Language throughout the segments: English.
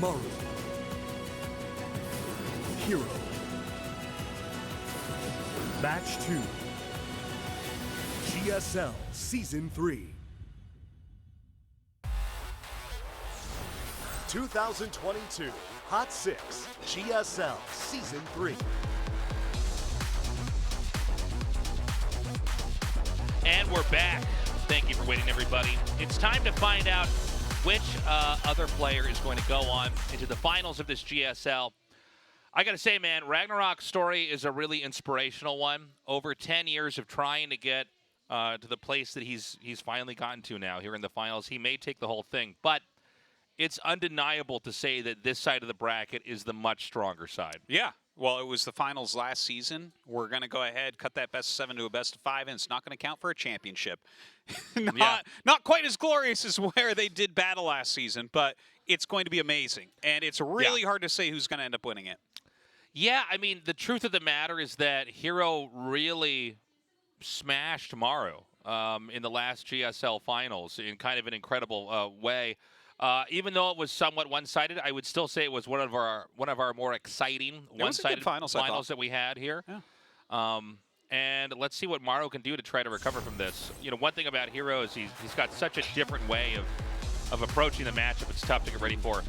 Maru, her0, Match 2, GSL Season 3. 2022 Hot 6 GSL Season 3. And we're back. Thank you for waiting, everybody. It's time to find out which other player is going to go on into the finals of this GSL. I got to say, man, RagnaroK's story is a really inspirational one. Over 10 years of trying to get to the place that he's finally gotten to now here in the finals. He may take the whole thing, but it's undeniable to say that this side of the bracket is the much stronger side. Yeah. Well, it was the finals last season. We're going to go ahead, cut that best of 7 to a best of 5, and it's not going to count for a championship. Not quite as glorious as where they did battle last season, but it's going to be amazing. And it's really hard to say who's going to end up winning it. Yeah, I mean, the truth of the matter is that her0 really smashed Maru in the last GSL finals in kind of an incredible way. Even though it was somewhat one-sided, I would still say it was one of our more exciting one-sided finals that we had here. Yeah. And let's see what Maru can do to try to recover from this. You know, one thing about her0 is he's got such a different way of approaching the matchup. It's tough to get ready for.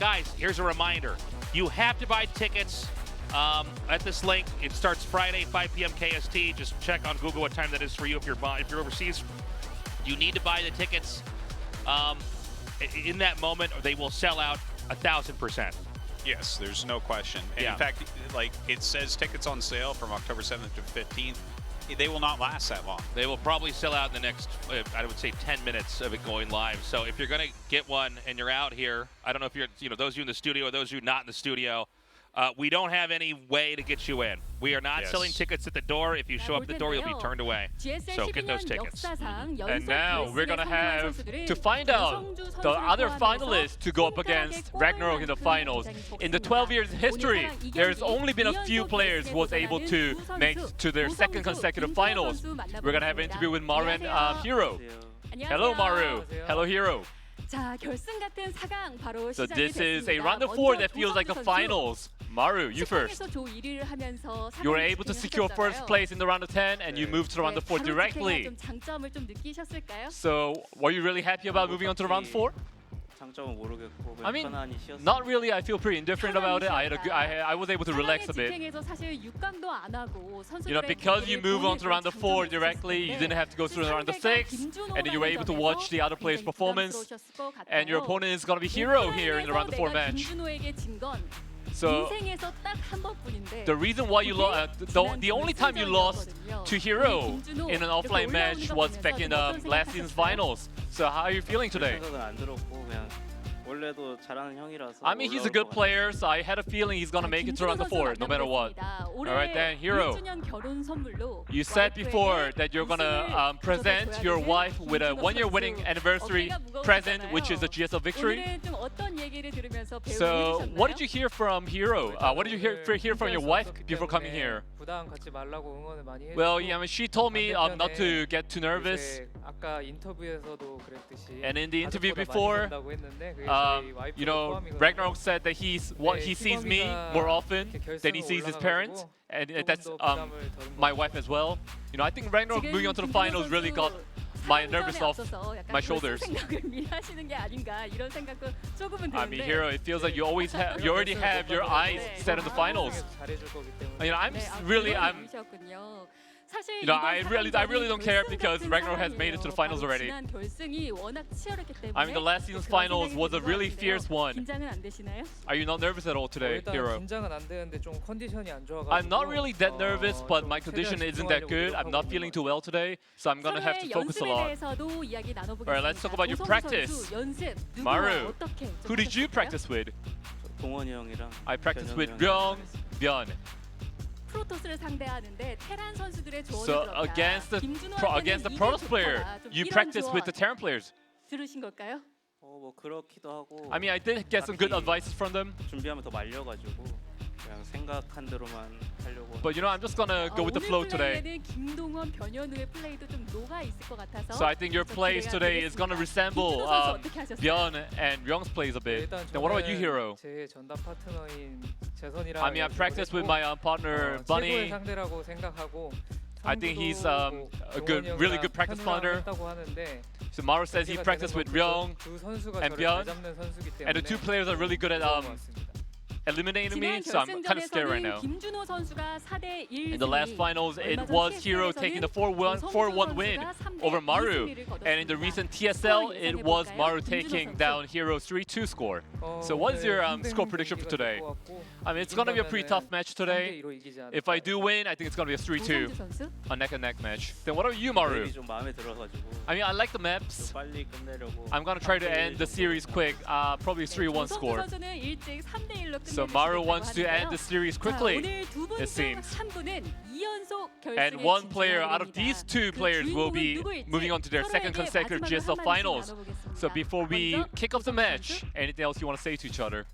Guys, here's a reminder: you have to buy tickets at this link. It starts Friday, 5 p.m. KST. Just check on Google what time that is for you if you're overseas. You need to buy the tickets. In that moment, they will sell out 1,000%. Yes, there's no question. And in fact, like it says, tickets on sale from October 7th to 15th. They will not last that long. They will probably sell out in the next, I would say, 10 minutes of it going live. So if you're going to get one and you're out here, I don't know if you're, those of you in the studio or those of you not in the studio, we don't have any way to get you in. We are not selling tickets at the door. If you show up at the door, you'll be turned away. So get those tickets. And now we're going to have to find out the other finalists to go up against RagnaroK in the finals. In the 12 years history, there's only been a few players who was able to make to their second consecutive finals. We're going to have an interview with Maru and her0. Hello, Maru. Hello, her0. So this is a round of 4 that feels like the finals. Maru, you first. You were able to secure first place in the round of 10 and you moved to the round of 4 directly. So were you really happy about moving on to the round 4? I mean, not really. I feel pretty indifferent about it. I was able to relax a bit. Because you move on to the round of 4 directly, you didn't have to go through the round of 6, and then you were able to watch the other player's performance. And your opponent is going to be her0 here in the round of 4 match. So the reason why you lost, the only time you lost to her0 in an offline match was back in last season's finals. So how are you feeling today? I mean, he's a good player, so I had a feeling he's gonna make it to round of 4, no matter what. Alright then, her0. You said before that you're gonna present your wife with a 1-year wedding anniversary present, which is a GSL victory. So, what did you hear from her0? What did you hear from your wife before coming here? Well, yeah, I mean, she told me not to get too nervous. And in the interview before, RagnaroK said that he sees me more often than he sees his parents, and that's my wife as well. I think RagnaroK moving on to the finals really got my nervous off my shoulders. I mean, her0, it feels like you already have your eyes set on the finals. I really don't care because RagnaroK has made it to the finals already. I mean, the last season's finals was a really fierce one. Are you not nervous at all today, her0? I'm not really that nervous, but my condition isn't that good. I'm not feeling too well today, so I'm gonna have to focus a lot. Alright, let's talk about your practice. Maru, who did you practice with? I practiced with Byung. So against the Protoss player, you practice with the Terran players. I mean, I did get some good advice from them. 그냥 생각한 대로만 하려고. But you know, I'm just gonna go with the flow today. 김동원, 변현우의 플레이도 좀 녹아 있을 것 같아서. So I think your plays today is gonna resemble Byun and Ryung's plays a bit. Then what about you, Hero? 제 전담 파트너인 재선이랑 I mean, I practiced with my partner Bunny. 최고의 상대라고 생각하고. I think he's a really good practice partner. So Maru says he practiced with Ryung and Byun, and the two players are really good at eliminating me, so I'm kind of scared right now. In the last finals, it was Hero taking the 4-1 win over Maru, and in the recent TSL, it was Maru taking down Hero's 3-2 score. So what's your score prediction for today? I mean, it's going to be a pretty tough match today. If I do win, I think it's going to be a 3-2, a neck-and-neck match. Then what about you, Maru? 좀 마음에 들어가지고. I mean, I like the maps. 빨리 끝내려고. I'm going to try to end the series quick, probably 3-1 score. So Maru wants to end the series quickly, it seems. And one player out of these two players will be moving on to their second consecutive GSL finals. So before we kick off the match, anything else you want to say to each other?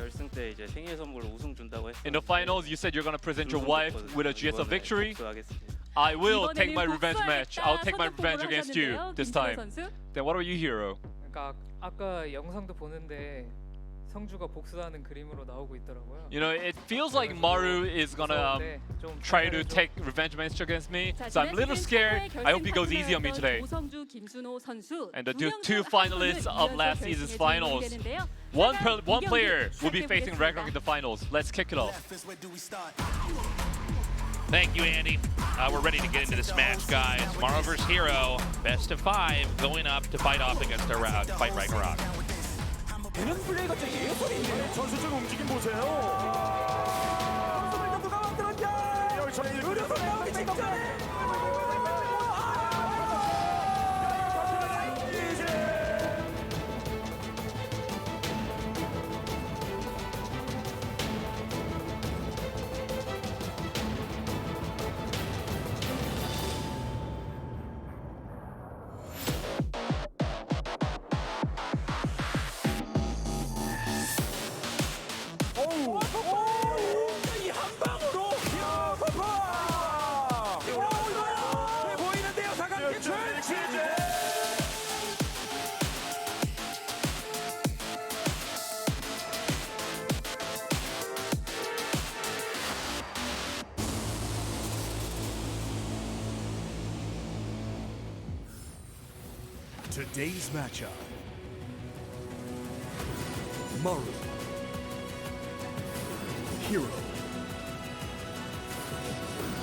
결승 때 이제 생일 선물 우승 준다고 했어. In the finals, you said you're going to present your wife with a GSL victory. I will take my revenge match. I'll take my revenge against you this time. Then what are you, Hero? 그러니까 아까 영상도 보는데 성주가 복수하는 그림으로 나오고 있더라고요. You know, it feels like Maru is gonna try to take revenge match against me, so I'm a little scared. I hope he goes easy on me today. And the two finalists of last season's finals, one player will be facing RagnaroK in the finals. Let's kick it off. Thank you, Andy. We're ready to get into this match, guys. Maru vs. Hero, best of 5, going up to fight off against our fight RagnaroK. 보는 플레이가 좀 예술인데 전술적 움직임 보세요. 누가 만들었냐? 의료선 나오기 직전에. Today's matchup. Maru, Hero.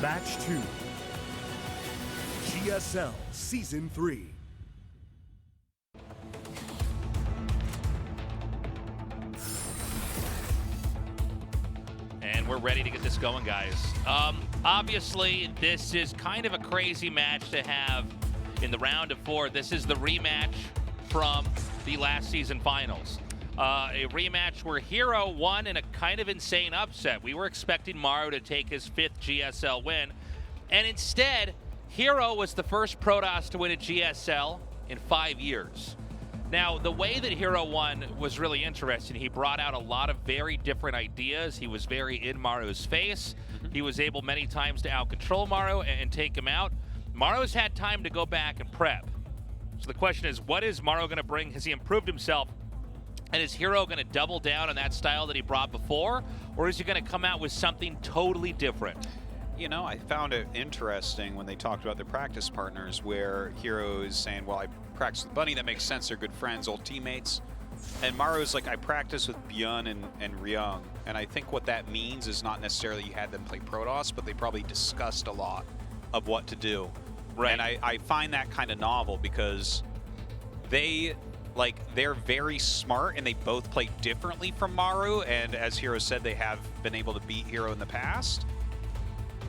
Match 2. GSL Season 3. And we're ready to get this going, guys. Obviously, this is kind of a crazy match to have in the round of 4. This is the rematch from the last season finals. A rematch where Hero won in a kind of insane upset. We were expecting Maru to take his 5th GSL win, and instead, Hero was the first Protoss to win a GSL in 5 years. Now, the way that Hero won was really interesting. He brought out a lot of very different ideas. He was very in Maru's face. He was able many times to out-control Maru and take him out. Maru's had time to go back and prep. So the question is, what is Maru going to bring? Has he improved himself? And is Hero going to double down on that style that he brought before? Or is he going to come out with something totally different? You know, I found it interesting when they talked about their practice partners, where Hero is saying, well, I practice with Bunny, that makes sense, they're good friends, old teammates. And Maru's like, I practice with Byun and Ryung. And I think what that means is not necessarily you had them play Protoss, but they probably discussed a lot of what to do. Right. And I find that kind of novel because they're very smart and they both play differently from Maru. And as Hero said, they have been able to beat Hero in the past.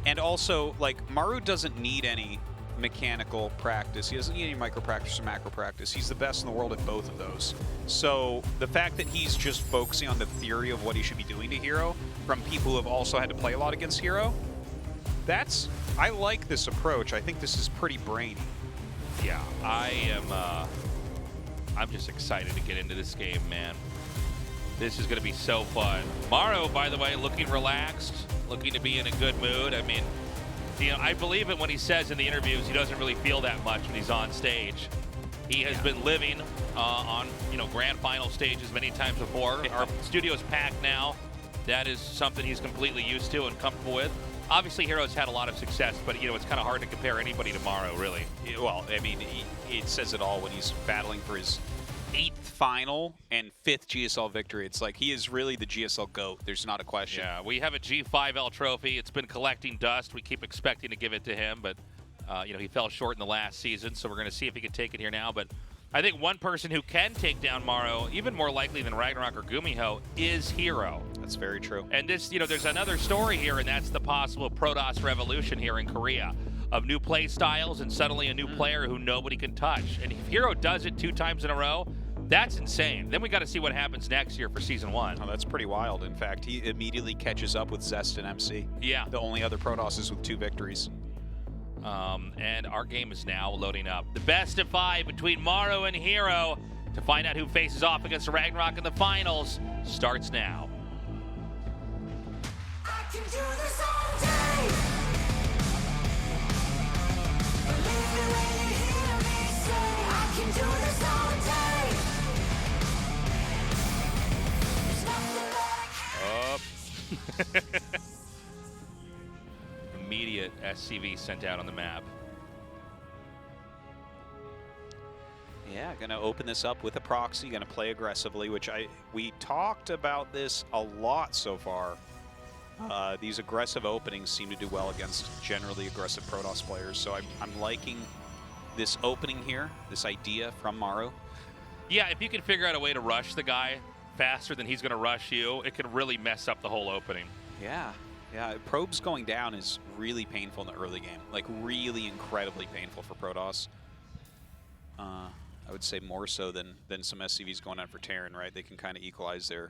And also, like, Maru doesn't need any mechanical practice. He doesn't need any micro practice or macro practice. He's the best in the world at both of those. So the fact that he's just focusing on the theory of what he should be doing to Hero from people who have also had to play a lot against Hero, I like this approach. I think this is pretty brainy. Yeah, I'm just excited to get into this game, man. This is going to be so fun. Maru, by the way, looking relaxed, looking to be in a good mood. I mean, you know, I believe it when he says in the interviews he doesn't really feel that much when he's on stage. He has been living on, you know, grand final stages many times before. Our studio's packed now. That is something he's completely used to and comfortable with. Obviously, Hero's had a lot of success, but, you know, it's kind of hard to compare anybody to Maru, really. Yeah, well, I mean, it says it all when he's battling for his 8th final and 5th GSL victory. It's like he is really the GSL GOAT. There's not a question. Yeah, we have a G5L trophy. It's been collecting dust. We keep expecting to give it to him, but, you know, he fell short in the last season, so we're going to see if he can take it here now. But I think one person who can take down Maru, even more likely than RagnaroK or GuMiho, is her0. That's very true. And this, you know, there's another story here, and that's the possible Protoss revolution here in Korea of new play styles and suddenly a new player who nobody can touch. And if her0 does it 2 times in a row, that's insane. Then we got to see what happens next year for Season 1. Oh, that's pretty wild. In fact, he immediately catches up with Zest and MC. Yeah. The only other Protosses with 2 victories. And our game is now loading up. The best of 5 between Maru and her0 to find out who faces off against RagnaroK in the finals starts now. I can do this all day. Believe me when you hear me say I can do this all day. There's nothing that I can't. Immediate SCV sent out on the map. Yeah, going to open this up with a proxy, going to play aggressively, which we talked about this a lot so far. These aggressive openings seem to do well against generally aggressive Protoss players, so I'm liking this opening here, this idea from Maru. Yeah, if you can figure out a way to rush the guy faster than he's going to rush you, it can really mess up the whole opening. Yeah, yeah. Probes going down is really painful in the early game, like really incredibly painful for Protoss. I would say more so than some SCVs going on for Terran, right? They can kind of equalize the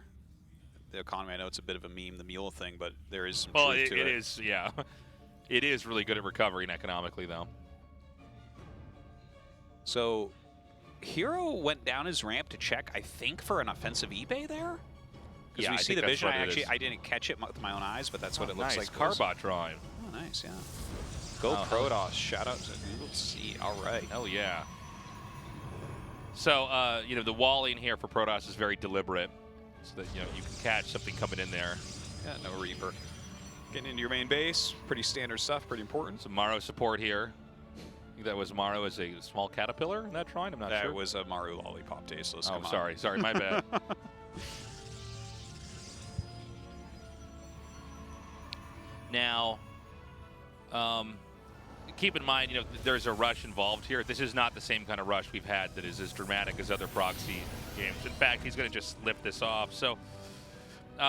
economy. I know it's a bit of a meme, the mule thing, but there is some truth to it. It is, yeah. It is really good at recovering economically, though. So, her0 went down his ramp to check, I think, for an offensive eBay there? Because Yeah, we I see think the that's vision. what it is. I didn't catch it with my own eyes, but that's what it looks Nice. like. Carbot drawing. Oh, nice, yeah. Go Protoss. Shout out to Google C. All right. Hell yeah. So, you know, the walling here for Protoss is very deliberate, so that, you know, you can catch something coming in there. Yeah, no Reaper. Getting into your main base, pretty standard stuff, pretty important. Some Maru support here. I think that was Maru as a small caterpillar in that drawing. I'm not sure. That was a Maru lollipop tasteless. Oh, Come on. sorry, my bad. Now, keep in mind, you know, there's a rush involved here. This is not the same kind of rush we've had that is as dramatic as other proxy games. In fact, he's going to just lift this off. So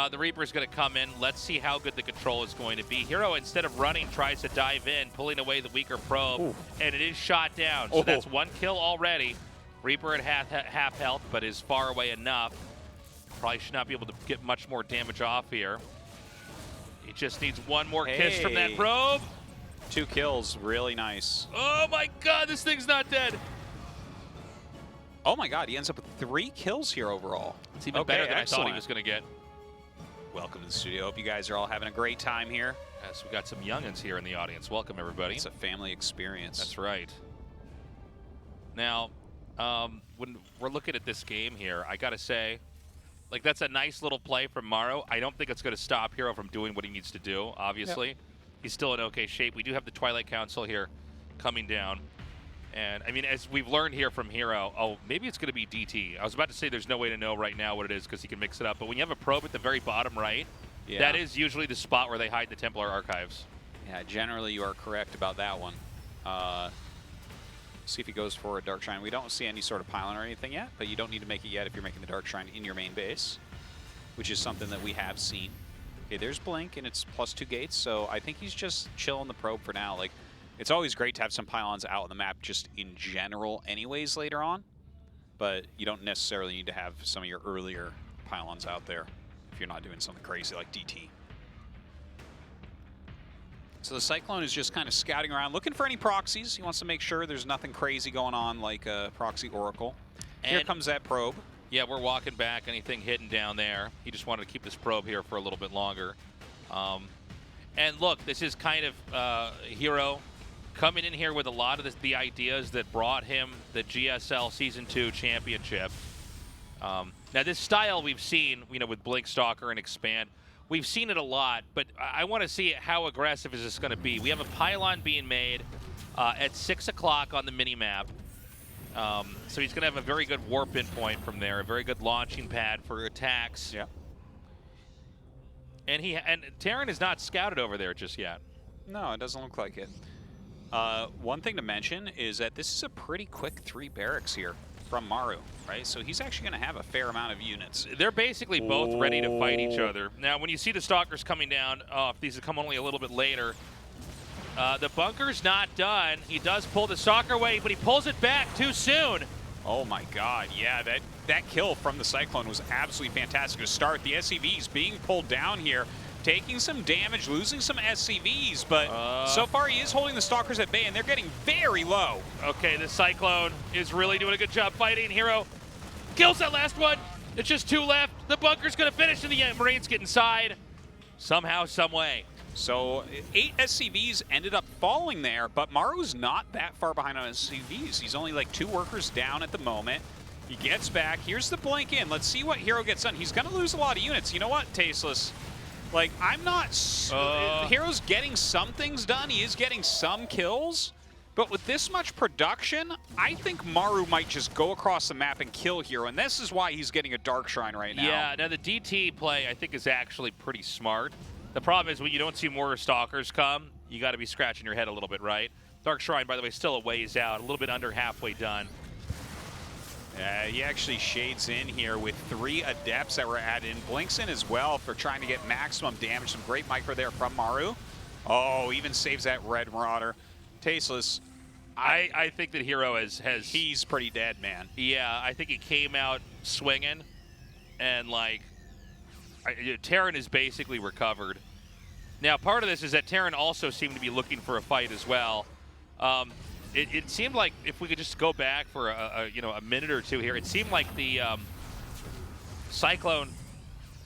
the Reaper's going to come in. Let's see how good the control is going to be. her0, instead of running, tries to dive in, pulling away the weaker probe, and it is shot down. So that's 1 kill already. Reaper at half health, but is far away enough. Probably should not be able to get much more damage off here. He just needs 1 more kiss from that probe. 2 kills, really nice. Oh my god, this thing's not dead. Oh my god, he ends up with 3 kills here overall. It's even better than I thought he was going to get. Welcome to the studio. Hope you guys are all having a great time here. Yes, we got some youngins here in the audience. Welcome, everybody. It's a family experience. That's right. Now, when we're looking at this game here, I got to say, like, that's a nice little play from Maru. I don't think it's going to stop her0 from doing what he needs to do, obviously. Yep. He's still in okay shape. We do have the Twilight Council here coming down. And, I mean, as we've learned here from her0, oh, maybe it's going to be DT. I was about to say there's no way to know right now what it is because he can mix it up. But when you have a probe at the very bottom right, that is usually the spot where they hide the Templar archives. Yeah, generally you are correct about that one. See if he goes for a Dark Shrine. We don't see any sort of pylon or anything yet, but you don't need to make it yet if you're making the Dark Shrine in your main base, which is something that we have seen. Okay, there's Blink, and it's +2 gates, so I think he's just chilling the probe for now. Like, it's always great to have some pylons out on the map just in general anyways later on, but you don't necessarily need to have some of your earlier pylons out there if you're not doing something crazy like DT. So the Cyclone is just kind of scouting around, looking for any proxies. He wants to make sure there's nothing crazy going on like a proxy Oracle. And here comes that probe. Yeah, we're walking back. Anything hidden down there. He just wanted to keep this probe here for a little bit longer. And look, this is kind of her0 coming in here with a lot of the ideas that brought him the GSL Season 2 championship. Now, this style we've seen, with Blink Stalker and Expand, we've seen it a lot, but I want to see how aggressive is this going to be. We have a pylon being made at 6 o'clock on the mini-map. So he's going to have a very good warp in point from there, a very good launching pad for attacks. Yeah. And Terran is not scouted over there just yet. No, it doesn't look like it. One thing to mention is that this is a pretty quick 3 barracks here from Maru, right? So he's actually going to have a fair amount of units. They're basically both ready to fight each other. Now, when you see the Stalkers coming down, these have come only a little bit later. The bunker's not done. He does pull the Stalker away, but he pulls it back too soon. Oh my God, yeah, that kill from the Cyclone was absolutely fantastic to start. The SCVs being pulled down here, taking some damage, losing some SCVs, but so far he is holding the Stalkers at bay, and they're getting very low. Okay, the Cyclone is really doing a good job fighting. her0 kills that last one. It's just 2 left. The bunker's going to finish in the end. Marines get inside somehow, some way. So 8 SCVs ended up falling there, but Maru's not that far behind on SCVs. He's only like 2 workers down at the moment. He gets back. Here's the blink in. Let's see what her0 gets done. He's going to lose a lot of units. You know what, Tasteless? Like, I'm not... her0's getting some things done. He is getting some kills. But with this much production, I think Maru might just go across the map and kill her0, and this is why he's getting a Dark Shrine right now. Yeah, now the DT play, I think, is actually pretty smart. The problem is when you don't see more Stalkers come, you got to be scratching your head a little bit, right? Dark Shrine, by the way, still a ways out, a little bit under halfway done. Yeah, he actually shades in here with 3 Adepts that were added in. Blinks in as well for trying to get maximum damage. Some great micro there from Maru. Oh, even saves that Red Marauder. Tasteless. I think that her0 has... He's pretty dead, man. Yeah, I think he came out swinging, and, like... Terran is basically recovered. Now, part of this is that Terran also seemed to be looking for a fight as well. It seemed like if we could just go back for a minute or two here, it seemed like the Cyclone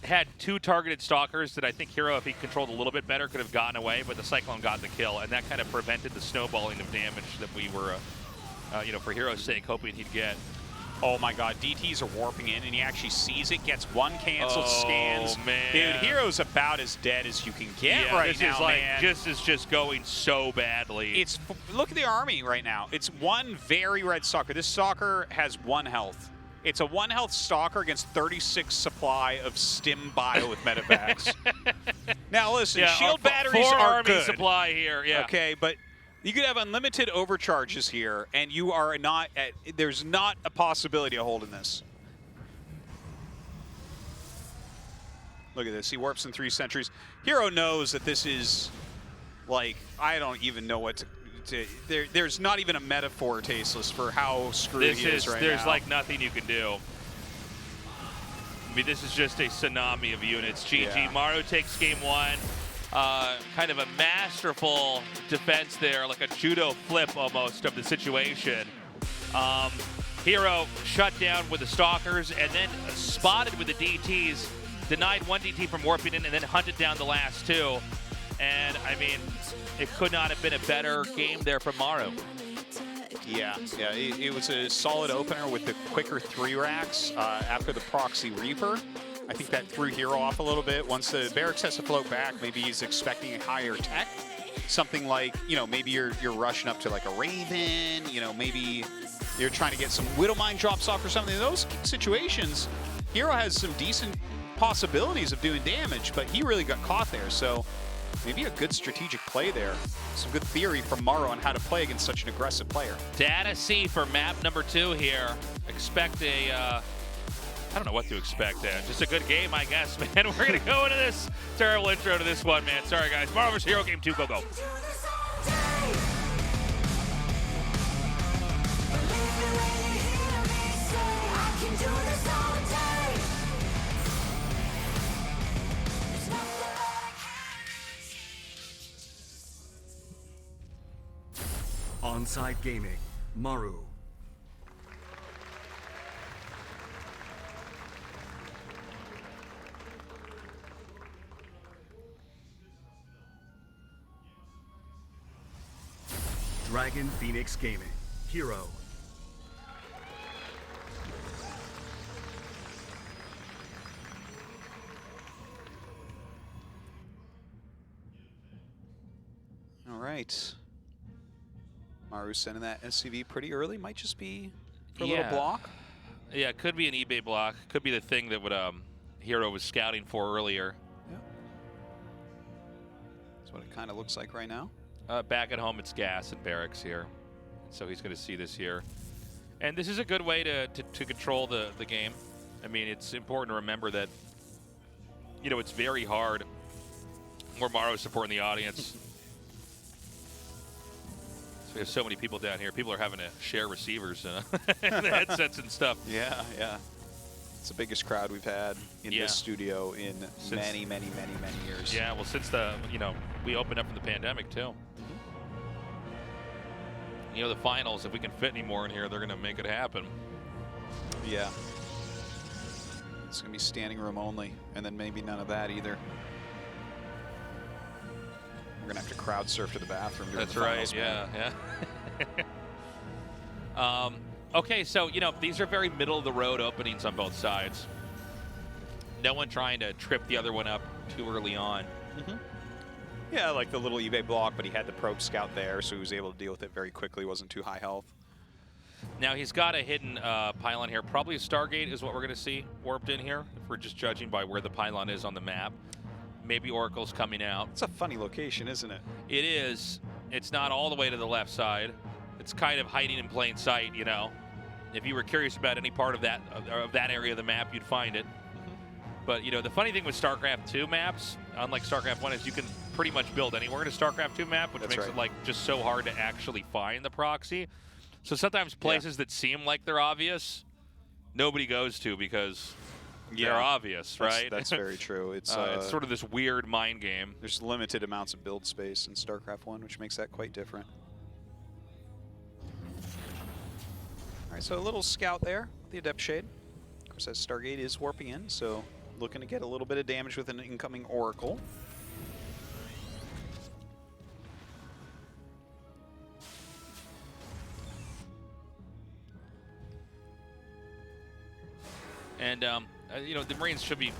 had 2 targeted Stalkers that I think her0, if he controlled a little bit better, could have gotten away, but the Cyclone got the kill, and that kind of prevented the snowballing of damage that we were, for her0's sake, hoping he'd get. Oh my God, DTs are warping in, and he actually sees it, gets 1 canceled, scans. Man. Dude, her0's about as dead as you can get right now, man. This is just going so badly. Look at the army right now. It's 1 very red Stalker. This Stalker has 1 health. It's a 1 health Stalker against 36 supply of Stim Bio with Medivacs. Now listen, shield batteries are good. Supply here, yeah. Okay, but you could have unlimited overcharges here, and you are not at, there's not a possibility of holding this. Look at this, he warps in 3 sentries. her0 knows that this is, like, I don't even know what to there's not even a metaphor, Tasteless, for how screwed he is right now. There's like nothing you can do. I mean, this is just a tsunami of units. GG, yeah. Maru takes game 1. Kind of a masterful defense there, like a judo flip almost of the situation. her0 shut down with the Stalkers and then spotted with the DTs, denied 1 DT from warping in and then hunted down the last 2. And I mean, it could not have been a better game there from Maru. Yeah, it was a solid opener with the quicker 3 racks after the Proxy Reaper. I think that threw her0 off a little bit. Once the barracks has to float back, maybe he's expecting a higher tech. Something like, maybe you're rushing up to like a Raven, maybe you're trying to get some Widowmine drops off or something. In those situations, her0 has some decent possibilities of doing damage, but he really got caught there. So maybe a good strategic play there. Some good theory from Maru on how to play against such an aggressive player. Data C for map number 2 here. Expect a... I don't know what to expect there. Just a good game, I guess, man. We're going to go into this terrible intro to this one, man. Sorry, guys. Maru vs. her0 game 2. Go, go. Onside Gaming, Maru. Dragon Phoenix Gaming. Hero. All right. Maru sending that SCV pretty early. Might just be for a little block. Yeah, it could be an eBay block. Could be the thing that would Hero was scouting for earlier. Yeah. That's what it kind of looks like right now. Back at home, it's gas and barracks here. So he's going to see this here. And this is a good way to control the game. I mean, it's important to remember that, you know, it's very hard. More Maru supporting the audience. We have so many people down here. People are having to share receivers and the headsets and stuff. Yeah, yeah. It's the biggest crowd we've had in this studio in many, many, many, many years. Yeah, well, since we opened up from the pandemic too. You know, the finals, if we can fit any more in here, they're going to make it happen. Yeah. It's going to be standing room only, and then maybe none of that either. We're going to have to crowd surf to the bathroom. That's right, yeah. Okay, so, you know, these are very middle-of-the-road openings on both sides. No one trying to trip the other one up too early on. Yeah, like the little eBay block, but he had the probe scout there, so he was able to deal with it very quickly. Wasn't too high health. Now, he's got a hidden pylon here. Probably a Stargate is what we're going to see warped in here, if we're just judging by where the pylon is on the map. Maybe Oracle's coming out. It's a funny location, isn't it? It is. It's not all the way to the left side. It's kind of hiding in plain sight, you know. If you were curious about any part of that area of the map, you'd find it. But, you know, the funny thing with StarCraft 2 maps, unlike StarCraft 1, is you can pretty much build anywhere in a StarCraft 2 map, which makes it, like, just so hard to actually find the proxy. So sometimes places that seem like they're obvious, nobody goes to because they're obvious, right? That's very true. It's sort of this weird mind game. There's limited amounts of build space in StarCraft 1, which makes that quite different. All right, so a little scout there, the Adept Shade. Of course, that Stargate is warping in, so looking to get a little bit of damage with an incoming Oracle. And, you know, the Marines should be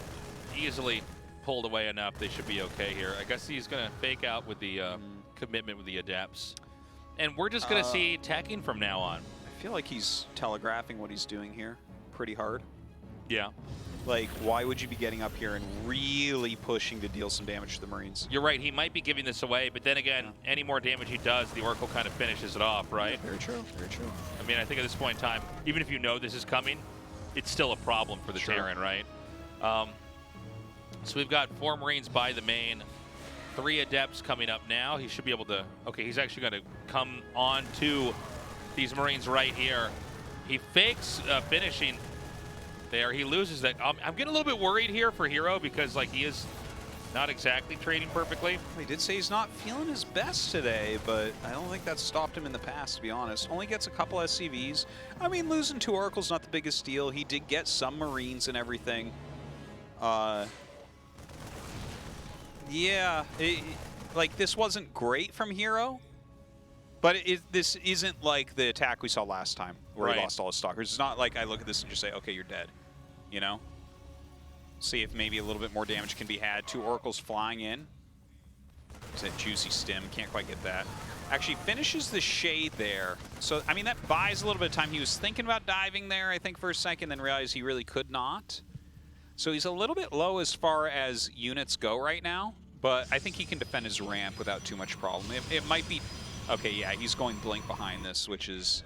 easily pulled away enough. They should be okay here. I guess he's going to fake out with the commitment with the Adepts. And we're just going to see teching from now on. I feel like he's telegraphing what he's doing here pretty hard. Yeah. Like, why would you be getting up here and really pushing to deal some damage to the Marines? You're right. He might be giving this away, but then again, any more damage he does, the Oracle kind of finishes it off, right? Very true. Very true. I mean, I think at this point in time, even if you know this is coming, it's still a problem for the Terran, right? So we've got 4 Marines by the main, 3 Adepts coming up now. He should be able to, okay, he's actually going to come on to these Marines right here. He fakes finishing there. He loses that. I'm getting a little bit worried here for Hero because, like, he is not exactly trading perfectly. He did say he's not feeling his best today, but I don't think that's stopped him in the past, to be honest. Only gets a couple SCVs. I mean, losing 2 Oracles not the biggest deal. He did get some Marines and everything. Yeah, like, this wasn't great from Hero, but this isn't like the attack we saw last time where he lost all his Stalkers. It's not like I look at this and just say, okay, you're dead, you know? See if maybe a little bit more damage can be had. 2 Oracles flying in. It's that juicy stim, can't quite get that. Actually finishes the Shade there. So, I mean, that buys a little bit of time. He was thinking about diving there, I think, for a second, then realized he really could not. So he's a little bit low as far as units go right now, but I think he can defend his ramp without too much problem. It might be, okay, yeah, he's going Blink behind this, which is,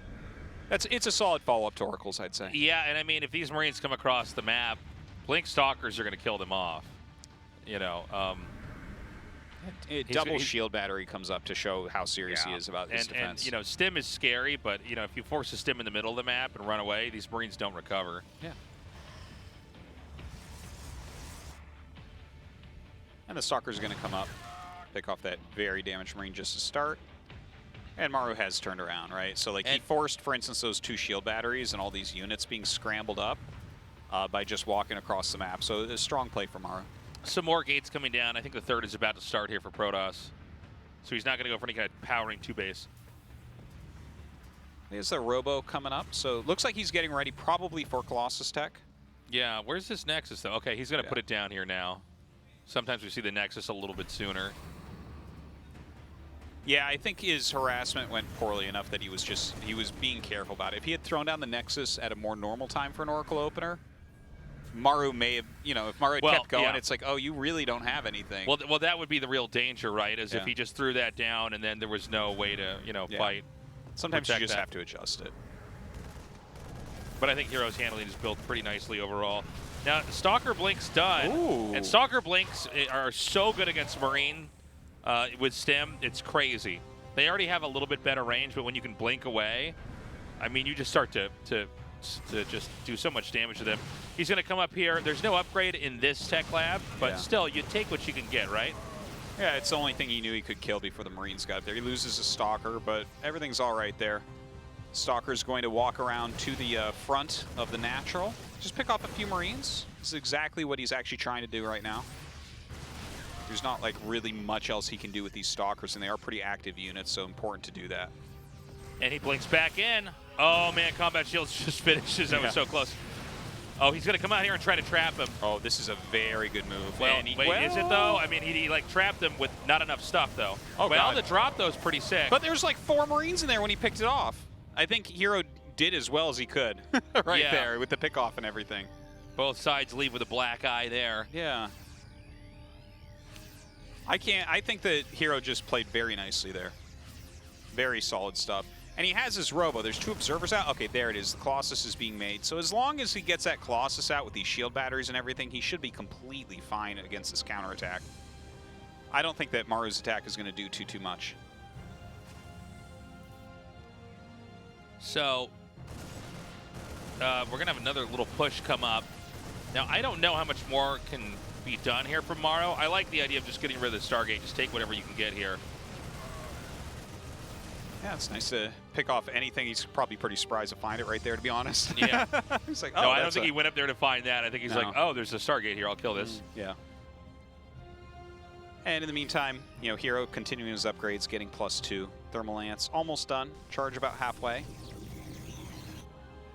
it's a solid follow-up to Oracles, I'd say. Yeah, and I mean, if these Marines come across the map, Blink Stalkers are going to kill them off. You know, double shield battery comes up to show how serious he is about his defense. And, you know, Stim is scary, but, you know, if you force a Stim in the middle of the map and run away, these Marines don't recover. Yeah. And the Stalkers are going to come up, pick off that very damaged Marine just to start. And Maru has turned around, right? So, like, he forced, for instance, those 2 shield batteries and all these units being scrambled up by just walking across the map. So, a strong play for Maru. Some more gates coming down. I think the 3rd is about to start here for Protoss. So he's not going to go for any kind of powering 2 base. There's the Robo coming up, so looks like he's getting ready probably for Colossus Tech. Yeah, where's this Nexus, though? Okay, he's going to put it down here now. Sometimes we see the Nexus a little bit sooner. Yeah, I think his harassment went poorly enough that he was being careful about it. If he had thrown down the Nexus at a more normal time for an Oracle opener, Maru may have, if Maru had kept going, it's like, oh, you really don't have anything. Well, that would be the real danger, right? Is if he just threw that down and then there was no way to, fight. Sometimes you just have to adjust it. But I think Hero's handling is built pretty nicely overall. Now, Stalker Blink's done. Ooh. And Stalker Blinks are so good against Marine with Stim, it's crazy. They already have a little bit better range, but when you can blink away, I mean, you just start to just do so much damage to them. He's going to come up here. There's no upgrade in this tech lab, but still, you take what you can get, right? Yeah, it's the only thing he knew he could kill before the Marines got there. He loses a Stalker, but everything's all right there. Stalker's going to walk around to the front of the natural. Just pick off a few Marines. This is exactly what he's actually trying to do right now. There's not like really much else he can do with these Stalkers, and they are pretty active units, so important to do that. And he blinks back in. Oh man, Combat Shields just finishes. That was so close. Oh, he's going to come out here and try to trap him. Oh, this is a very good move. Well, wait, is it though? I mean, he like trapped him with not enough stuff though. Oh, well, God. the drop though is pretty sick. But there's like 4 Marines in there when he picked it off. I think Hero did as well as he could right there with the pickoff and everything. Both sides leave with a black eye there. Yeah. I think that Hero just played very nicely there. Very solid stuff. And he has his Robo. There's 2 observers out. Okay, there it is. The Colossus is being made. So as long as he gets that Colossus out with these shield batteries and everything, he should be completely fine against this counterattack. I don't think that Maru's attack is going to do too much. So we're going to have another little push come up. Now, I don't know how much more can be done here from Maru. I like the idea of just getting rid of the Stargate. Just take whatever you can get here. Yeah, it's nice to pick off anything. He's probably pretty surprised to find it right there, to be honest. Yeah. He's like, oh, no, I don't think he went up there to find that. I think he's like, oh, there's a Stargate here. I'll kill this. Yeah. And in the meantime, Hero continuing his upgrades, getting +2. Thermal Lance almost done. Charge about halfway.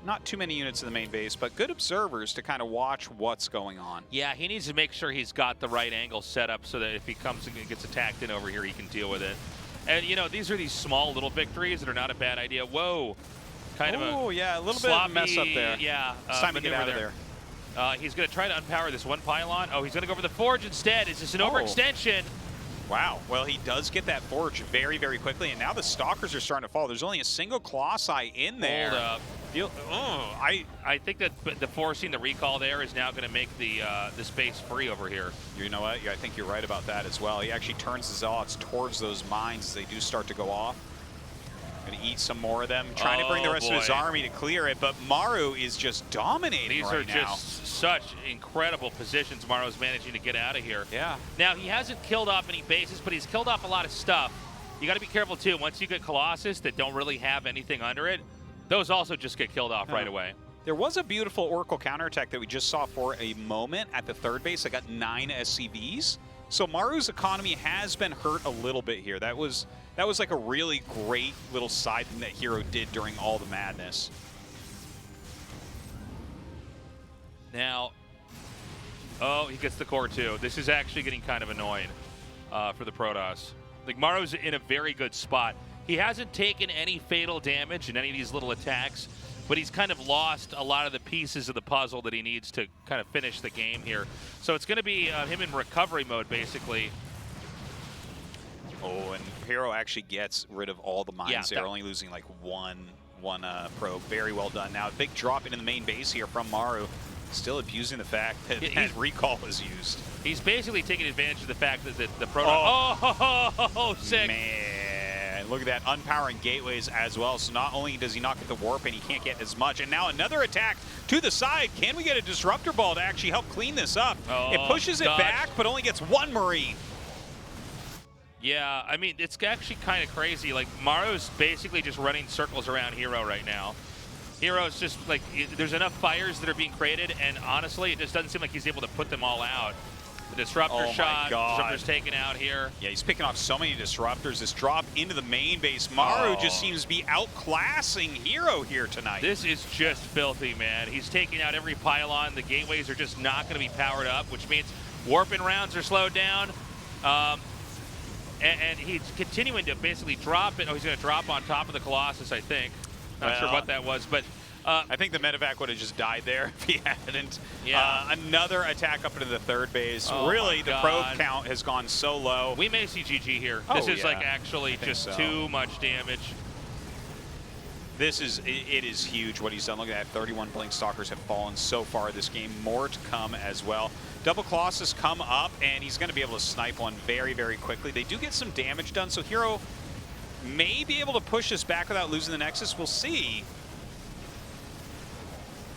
Not too many units in the main base, but good observers to kind of watch what's going on. Yeah, he needs to make sure he's got the right angle set up so that if he comes and gets attacked in over here, he can deal with it. And, these are these small little victories that are not a bad idea. Whoa. Kind of a yeah, a little sloppy, bit of mess up there. Yeah. It's time to get out of there. He's going to try to unpower this one pylon. Oh, he's going to go for the Forge instead. Is this an overextension? Wow. Well, he does get that Forge very, very quickly, and now the Stalkers are starting to fall. There's only a single Colossi in there. Hold up. I think that the forcing the recall there is now going to make the space free over here. You know what? I think you're right about that as well. He actually turns the Zealots towards those mines as they do start to go off. Going to eat some more of them, trying to bring the rest of his army to clear it, but Maru is just dominating These right are now. just such incredible positions Maru's managing to get out of here. Yeah. Now, he hasn't killed off any bases, but he's killed off a lot of stuff. You got to be careful, too. Once you get Colossus that don't really have anything under it, those also just get killed off right away. There was a beautiful Oracle counterattack that we just saw for a moment at the third base. I got 9 SCVs. So Maru's economy has been hurt a little bit here. That was like a really great little side thing that Hero did during all the madness. Now, oh, he gets the core too. This is actually getting kind of annoying for the Protoss. Like, Maru's in a very good spot. He hasn't taken any fatal damage in any of these little attacks, but he's kind of lost a lot of the pieces of the puzzle that he needs to kind of finish the game here. So it's going to be him in recovery mode, basically. Oh, and Hero actually gets rid of all the mines. They're only losing like one probe. Very well done. Now, a big drop into the main base here from Maru. Still abusing the fact that that recall was used. He's basically taking advantage of the fact that the Protoss... Oh, sick. Man, look at that. Unpowering gateways as well. So not only does he not get the warp and he can't get as much. And now another attack to the side. Can we get a Disruptor Ball to actually help clean this up? It pushes it back, but only gets 1 Marine. Yeah, I mean, it's actually kind of crazy. Like, Maru's basically just running circles around Hero right now. Hero's just, like, there's enough fires that are being created, and honestly, it just doesn't seem like he's able to put them all out. The disruptor Oh my shot. God. Disruptor's taken out here. Yeah, he's picking off so many disruptors. This drop into the main base. Maru just seems to be outclassing Hero here tonight. This is just filthy, man. He's taking out every pylon. The gateways are just not going to be powered up, which means warping rounds are slowed down. And he's continuing to basically drop it. Oh, he's going to drop on top of the Colossus, I think. Not sure what that was, but I think the medevac would have just died there if he hadn't. Yeah. Another attack up into the third base. Oh really, my the God. probe count has gone so low. We may see GG here. Oh, This is yeah. like actually just too much damage. This is, it is huge what he's done. Look at that, 31 Blink Stalkers have fallen so far this game. More to come as well. Double Colossus come up, and he's going to be able to snipe one very, very quickly. They do get some damage done, so Hero may be able to push this back without losing the Nexus. We'll see.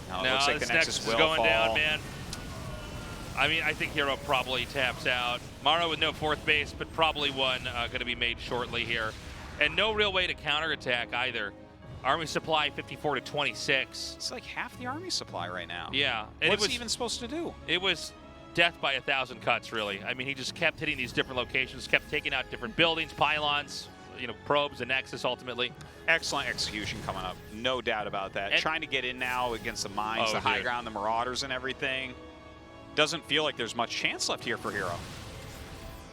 No, it looks like the Nexus will is going fall. down, man. I mean, I think Hero probably taps out. Maru with no fourth base, but probably one going to be made shortly here. And no real way to counterattack either. Army supply 54 to 26. It's like half the army supply right now. Yeah. And What's he even supposed to do? It was death by 1,000 cuts, really. I mean, he just kept hitting these different locations, kept taking out different buildings, pylons, you know, probes, and Nexus ultimately. Excellent execution coming up, no doubt about that. And trying to get in now against the mines, Oh, the high dude. ground, the Marauders and everything. Doesn't feel like there's much chance left here for Hero.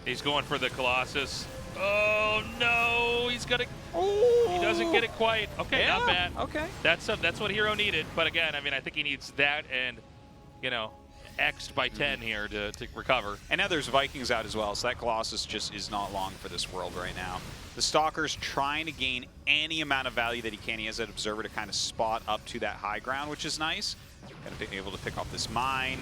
He's going for the Colossus. Oh, no. He's going to... Oh, He doesn't get it quite. Okay, yeah, not bad. Okay. That's what Hero needed. But again, I mean, I think he needs that and, you know, X'd by 10 here to recover. And now there's Vikings out as well, so that Colossus just is not long for this world right now. The Stalker's trying to gain any amount of value that he can. He has that Observer to kind of spot up to that high ground, which is nice. Going to be able to pick off this mine.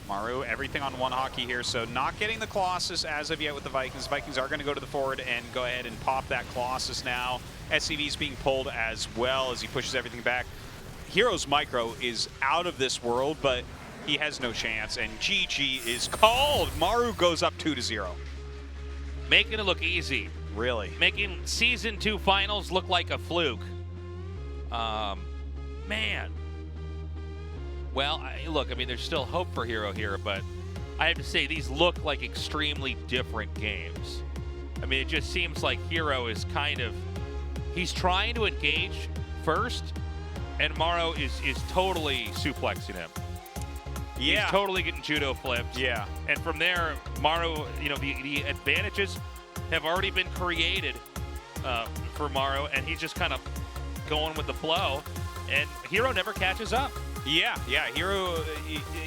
Maru, everything on one hockey here, so not getting the Colossus as of yet with the Vikings. Vikings are going to go to the forward and go ahead and pop that Colossus now. SCV's being pulled as well as he pushes everything back. Hero's micro is out of this world, but he has no chance, and GG is called. Maru goes up 2-0. Making it look easy. Really? Making Season 2 finals look like a fluke. Man. Well, look, I mean, there's still hope for Hero here, but I have to say, these look like extremely different games. I mean, it just seems like Hero is kind of, he's trying to engage first, and Maru is totally suplexing him. Yeah. He's totally getting judo flipped. Yeah. And from there, Maru, you know, the advantages have already been created for Maru, and he's just kind of going with the flow, and Hero never catches up. Yeah, Hero,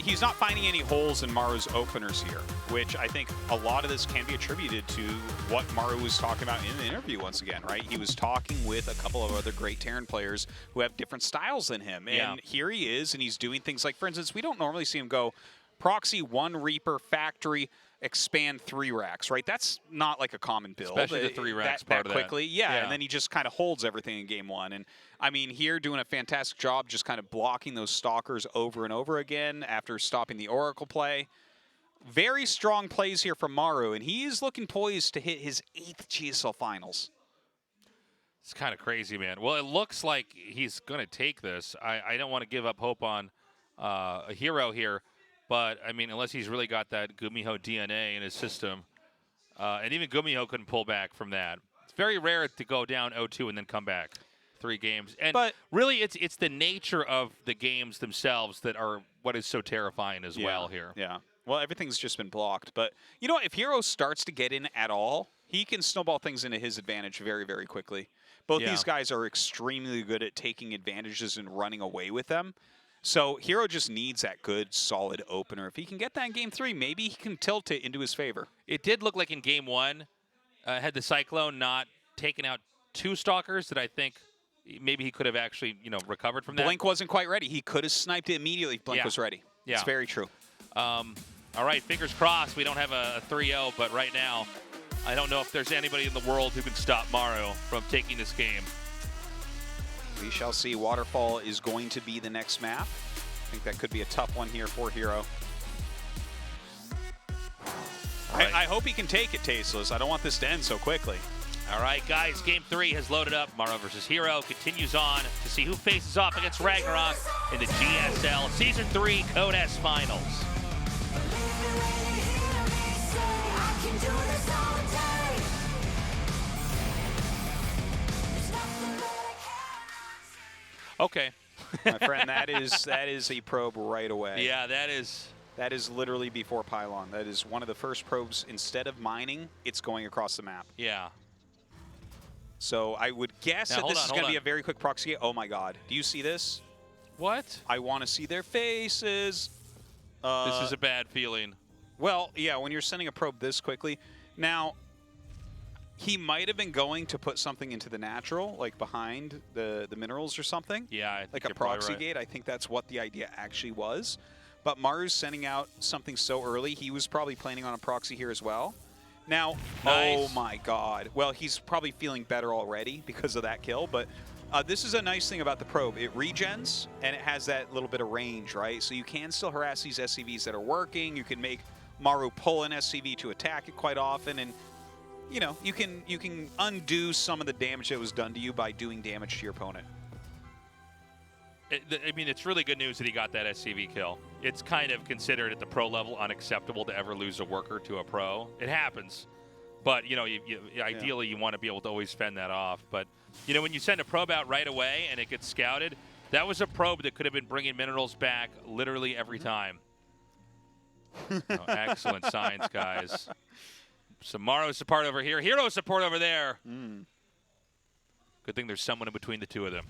he's not finding any holes in Maru's openers here, which I think a lot of this can be attributed to what Maru was talking about in the interview once again, right? He was talking with a couple of other great Terran players who have different styles than him. And here he is, and he's doing things like, for instance, we don't normally see him go proxy 1 Reaper, factory, expand 3 racks, right? That's not like a common build. Especially the 3 racks that part of that. quickly. Yeah, and then he just kind of holds everything in game 1. And I mean, here doing a fantastic job just kind of blocking those Stalkers over and over again after stopping the Oracle play. Very strong plays here from Maru, and he is looking poised to hit his 8th GSL Finals. It's kind of crazy, man. Well, it looks like he's going to take this. I don't want to give up hope on a Hero here, but, I mean, unless he's really got that GuMiho DNA in his system, and even GuMiho couldn't pull back from that. It's very rare to go down 0-2 and then come back 3 games. And really, it's the nature of the games themselves that are what is so terrifying as well here. Yeah. Well, everything's just been blocked. But, you know, if Hero starts to get in at all, he can snowball things into his advantage very, very quickly. Both these guys are extremely good at taking advantages and running away with them. So Hero just needs that good, solid opener. If he can get that in Game 3, maybe he can tilt it into his favor. It did look like in Game 1, had the Cyclone not taken out 2 Stalkers that I think maybe he could have actually, you know, recovered from that. Blink wasn't quite ready. He could have sniped it immediately if Blink was ready. Yeah. It's very true. All right, fingers crossed we don't have a 3-0, but right now, I don't know if there's anybody in the world who can stop Maru from taking this game. We shall see. Waterfall is going to be the next map. I think that could be a tough one here for Hero. Right. I hope he can take it, Tasteless. I don't want this to end so quickly. All right, guys, Game 3 has loaded up. Maru versus Hero continues on to see who faces off against RagnaroK in the GSL Season 3 Code S Finals. Believe me when you hear me say I can do this all day. There's nothing that I cannot say. Okay. My friend, that is a probe right away. Yeah, that is. That is literally before pylon. That is one of the first probes. Instead of mining, it's going across the map. Yeah. So I would guess Now, that hold this on, is going to hold be on. a very quick proxy. Oh my God! Do you see this? What? I want to see their faces. This is a bad feeling. Well, yeah, when you're sending a probe this quickly. Now, he might have been going to put something into the natural, like behind the minerals or something. Yeah, I think like a you're probably proxy right. gate. I think that's what the idea actually was. But Maru's sending out something so early, he was probably planning on a proxy here as well. Now, Nice. oh my God. Well, he's probably feeling better already because of that kill, but this is a nice thing about the probe. It regens, and it has that little bit of range, right? So you can still harass these SCVs that are working. You can make Maru pull an SCV to attack it quite often, and you know, you can undo some of the damage that was done to you by doing damage to your opponent. I mean, it's really good news that he got that SCV kill. It's kind of considered at the pro level unacceptable to ever lose a worker to a pro. It happens. But, you know, ideally you want to be able to always fend that off. But, you know, when you send a probe out right away and it gets scouted, that was a probe that could have been bringing minerals back literally every time. Oh, excellent signs, guys. Some Maru support over here. Hero support over there. Good thing there's someone in between the two of them.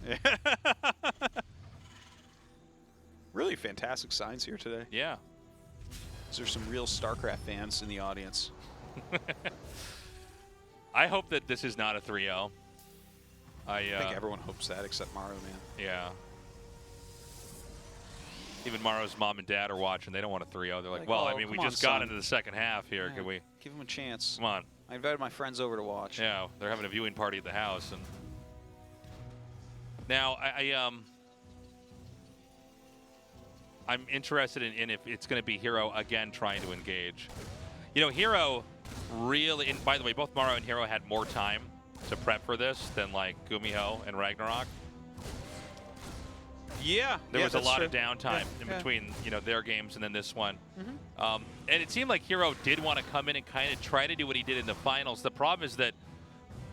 Really fantastic signs here today. Yeah. There's some real StarCraft fans in the audience. I hope that this is not a 3-0. I think everyone hopes that except Maru, man. Yeah. Even Maru's mom and dad are watching. They don't want a 3-0. They're like, well, oh, I mean, we come on, just got son. into the second half here. Yeah, Can we? give them a chance? Come on. I invited my friends over to watch. Yeah, they're having a viewing party at the house. And now, I'm interested in if it's going to be Hero again trying to engage. You know, Hero really, and by the way, both Maru and Hero had more time to prep for this than like GuMiho and RagnaroK. Yeah, There was a lot true. of downtime in between, you know, their games and then this one. And it seemed like Hero did want to come in and kind of try to do what he did in the finals. The problem is that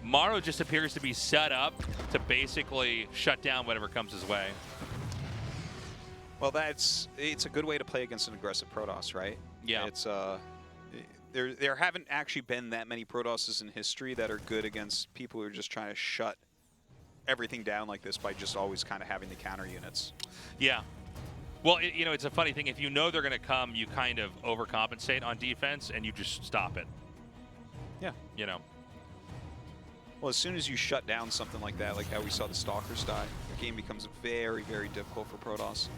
Maru just appears to be set up to basically shut down whatever comes his way. Well, it's a good way to play against an aggressive Protoss, right? Yeah. It's there haven't actually been that many Protosses in history that are good against people who are just trying to shut everything down like this by just always kind of having the counter units. Yeah. Well, you know, it's a funny thing. If you know they're going to come, you kind of overcompensate on defense and you just stop it. Yeah. You know. Well, as soon as you shut down something like that, like how we saw the Stalkers die, the game becomes very, very difficult for Protoss.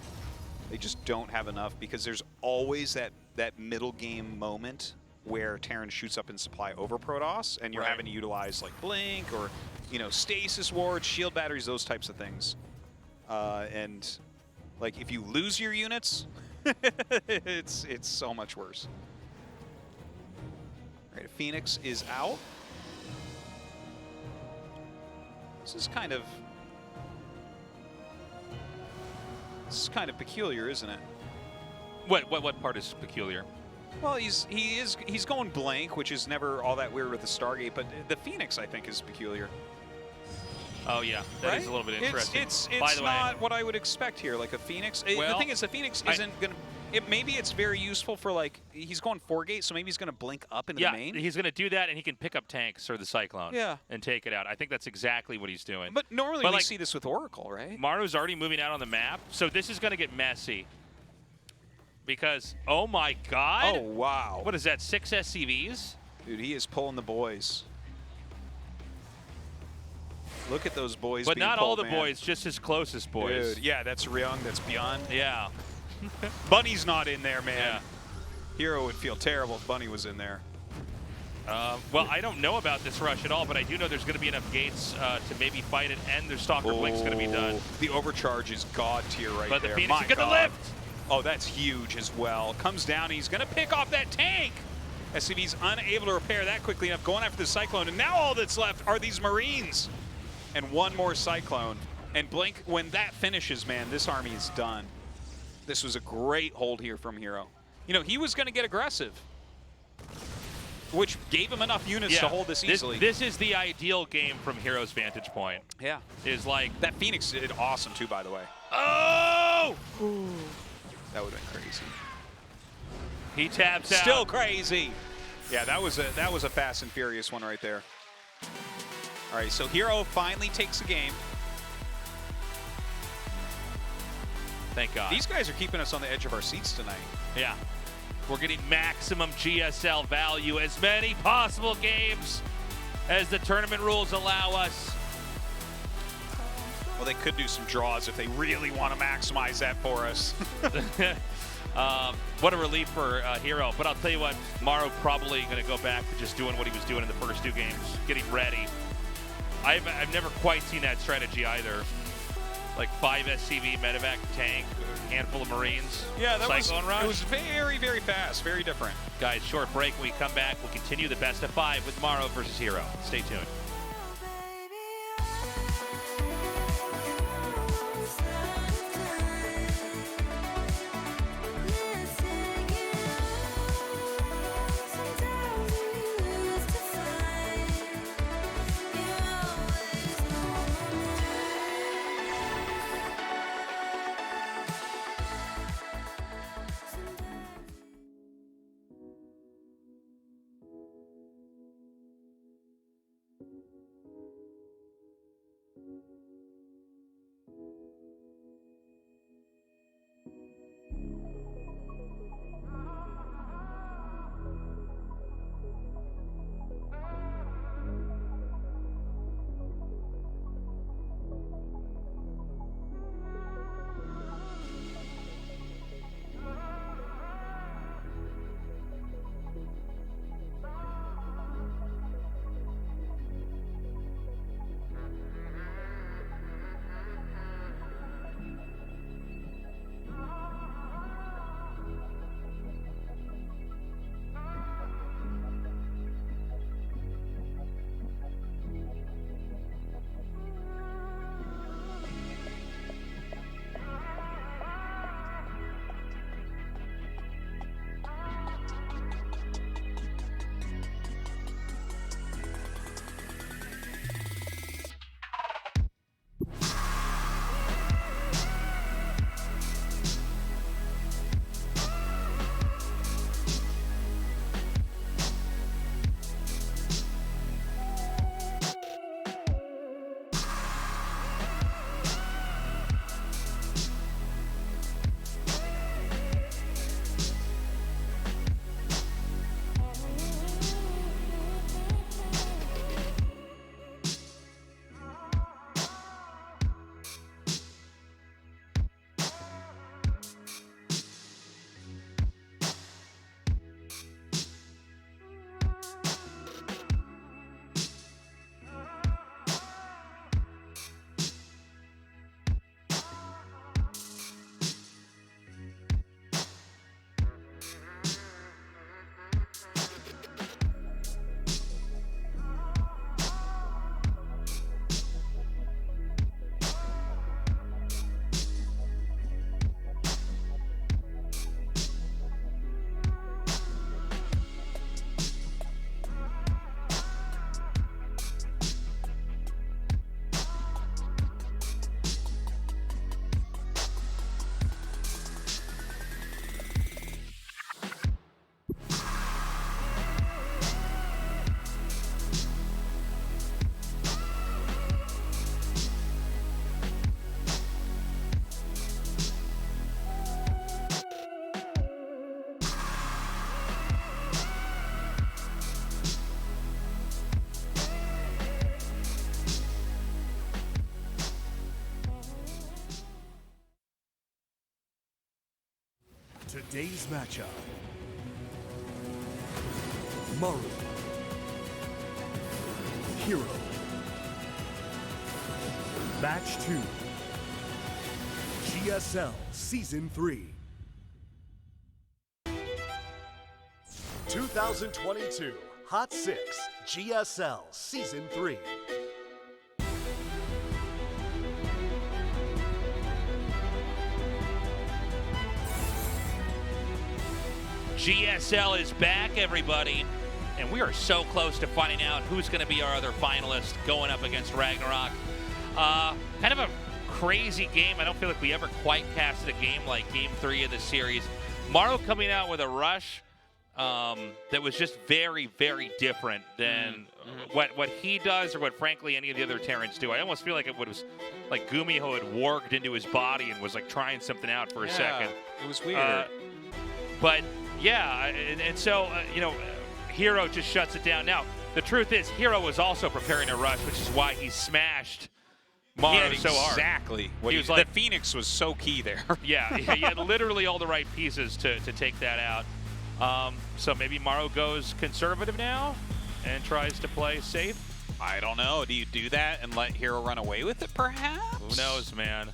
They just don't have enough because there's always that middle game moment where Terran shoots up in supply over Protoss, and you're having to utilize like Blink or, you know, stasis wards, shield batteries, those types of things. And like if you lose your units, it's so much worse. All right, Phoenix is out. This is kind of peculiar, isn't it? What part is peculiar? Well, he's going blank, which is never all that weird with the Stargate, but the Phoenix, I think, is peculiar. Oh, yeah. That is a little bit interesting. It's By the not way, what I would expect here. Like a Phoenix. The Well, thing is, the Phoenix isn't going to... Maybe it's very useful for, like, he's going 4-gate, so maybe he's going to blink up into the main. He's going to do that, and he can pick up tanks or the Cyclone and take it out. I think that's exactly what he's doing. But normally we see this with Oracle, right? Maru's already moving out on the map, so this is going to get messy. Because, oh my God. Oh, wow. What is that, 6 SCVs? Dude, he is pulling the boys. Look at those boys But being not all pulled, the man. boys, just his closest boys. Dude, yeah, that's Ryung, that's Beyond. Yeah. Bunny's not in there, man. Yeah. Hero would feel terrible if Bunny was in there. Well, I don't know about this rush at all, but I do know there's going to be enough gates to maybe fight it, and their Stalker Blink's going to be done. The overcharge is god tier right there. But the Phoenix My is going to God. lift. Oh, that's huge as well. Comes down, he's going to pick off that tank. SCV's unable to repair that quickly enough, going after the Cyclone, and now all that's left are these Marines. And one more Cyclone. And Blink, when that finishes, man, this army is done. This was a great hold here from Hero. you know, he was going to get aggressive, which gave him enough units to hold this easily. This is the ideal game from Hero's vantage point. Yeah. Is like that Phoenix did awesome too, by the way. Oh! That would have been crazy. He taps out. Still crazy. Yeah, that was a fast and furious one right there. All right, so Hero finally takes the game. Thank God. These guys are keeping us on the edge of our seats tonight. Yeah. We're getting maximum GSL value, as many possible games as the tournament rules allow us. Well, they could do some draws if they really want to maximize that for us. What a relief for Hero. But I'll tell you what, Maru probably going to go back to just doing what he was doing in the first 2 games, getting ready. I've never quite seen that strategy either. Like 5 SCV, medevac, tank, a handful of Marines. Yeah, that rush. It was very, very fast, very different. Guys, short break. When we come back, we'll continue the best of 5 with Maru versus Hero. Stay tuned. Today's matchup. Maru. Hero. Match 2. GSL Season 3. 2022 Hot 6 GSL Season 3. GSL is back, everybody. And we are so close to finding out who's going to be our other finalist going up against RagnaroK. Kind of a crazy game. I don't feel like we ever quite casted a game like Game 3 of the series. Maru coming out with a rush that was just very, very different than what he does or what, frankly, any of the other Terrans do. I almost feel like it was like GuMiho had warged into his body and was like trying something out for a second. It was weird. But yeah, and so, you know, her0 just shuts it down. Now, the truth is, her0 was also preparing a rush, which is why he smashed Maru so hard. Exactly. He was like, the Phoenix was so key there. Yeah, he had literally all the right pieces to take that out. So maybe Maru goes conservative now and tries to play safe. I don't know. Do you do that and let her0 run away with it, perhaps? Who knows, man?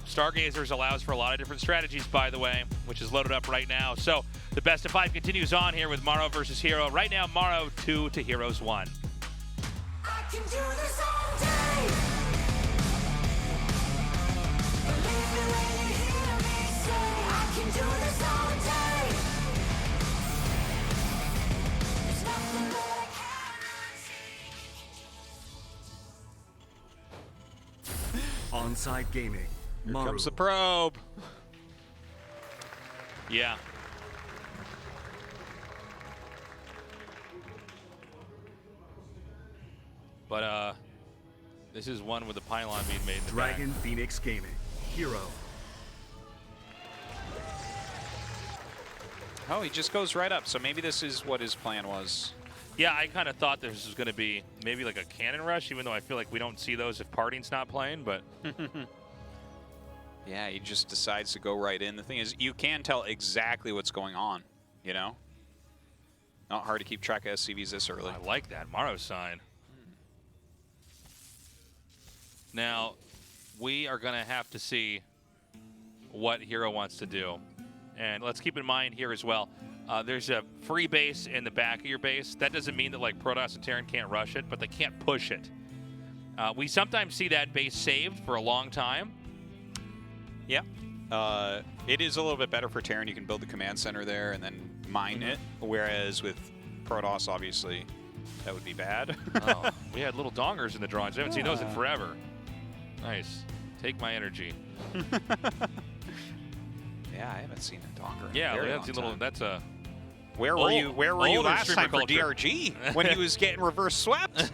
Stargazers allows for a lot of different strategies, by the way, which is loaded up right now. So the best of 5 continues on here with Maru versus her0. Right now, Maru 2 to her0's 1. I can do this all day. Believe me when you hear me say I can do this all day. There's nothing that I cannot see. Onside Gaming. Here Maru. comes the probe. Yeah. But this is one with the pylon being made in the Dragon back. Phoenix Gaming. her0. Oh, he just goes right up. So maybe this is what his plan was. Yeah, I kind of thought this was going to be maybe like a cannon rush, even though I feel like we don't see those if Parting's not playing, but... Yeah, he just decides to go right in. The thing is, you can tell exactly what's going on, you know? Not hard to keep track of SCVs this early. I like that Maru sign. Now, we are going to have to see what her0 wants to do. And let's keep in mind here as well, there's a free base in the back of your base. That doesn't mean that like Protoss and Terran can't rush it, but they can't push it. We sometimes see that base saved for a long time. Yeah. It is a little bit better for Terran. You can build the command center there and then mine it. Whereas with Protoss, obviously, that would be bad. Oh, we had little dongers in the drawings. I haven't seen those in forever. Nice. Take my energy. Yeah, I haven't seen a donger. In Yeah, a very we haven't long seen little. time. That's a. Where were you? Where were you older last time for streamer culture. DRG when he was getting reverse swept?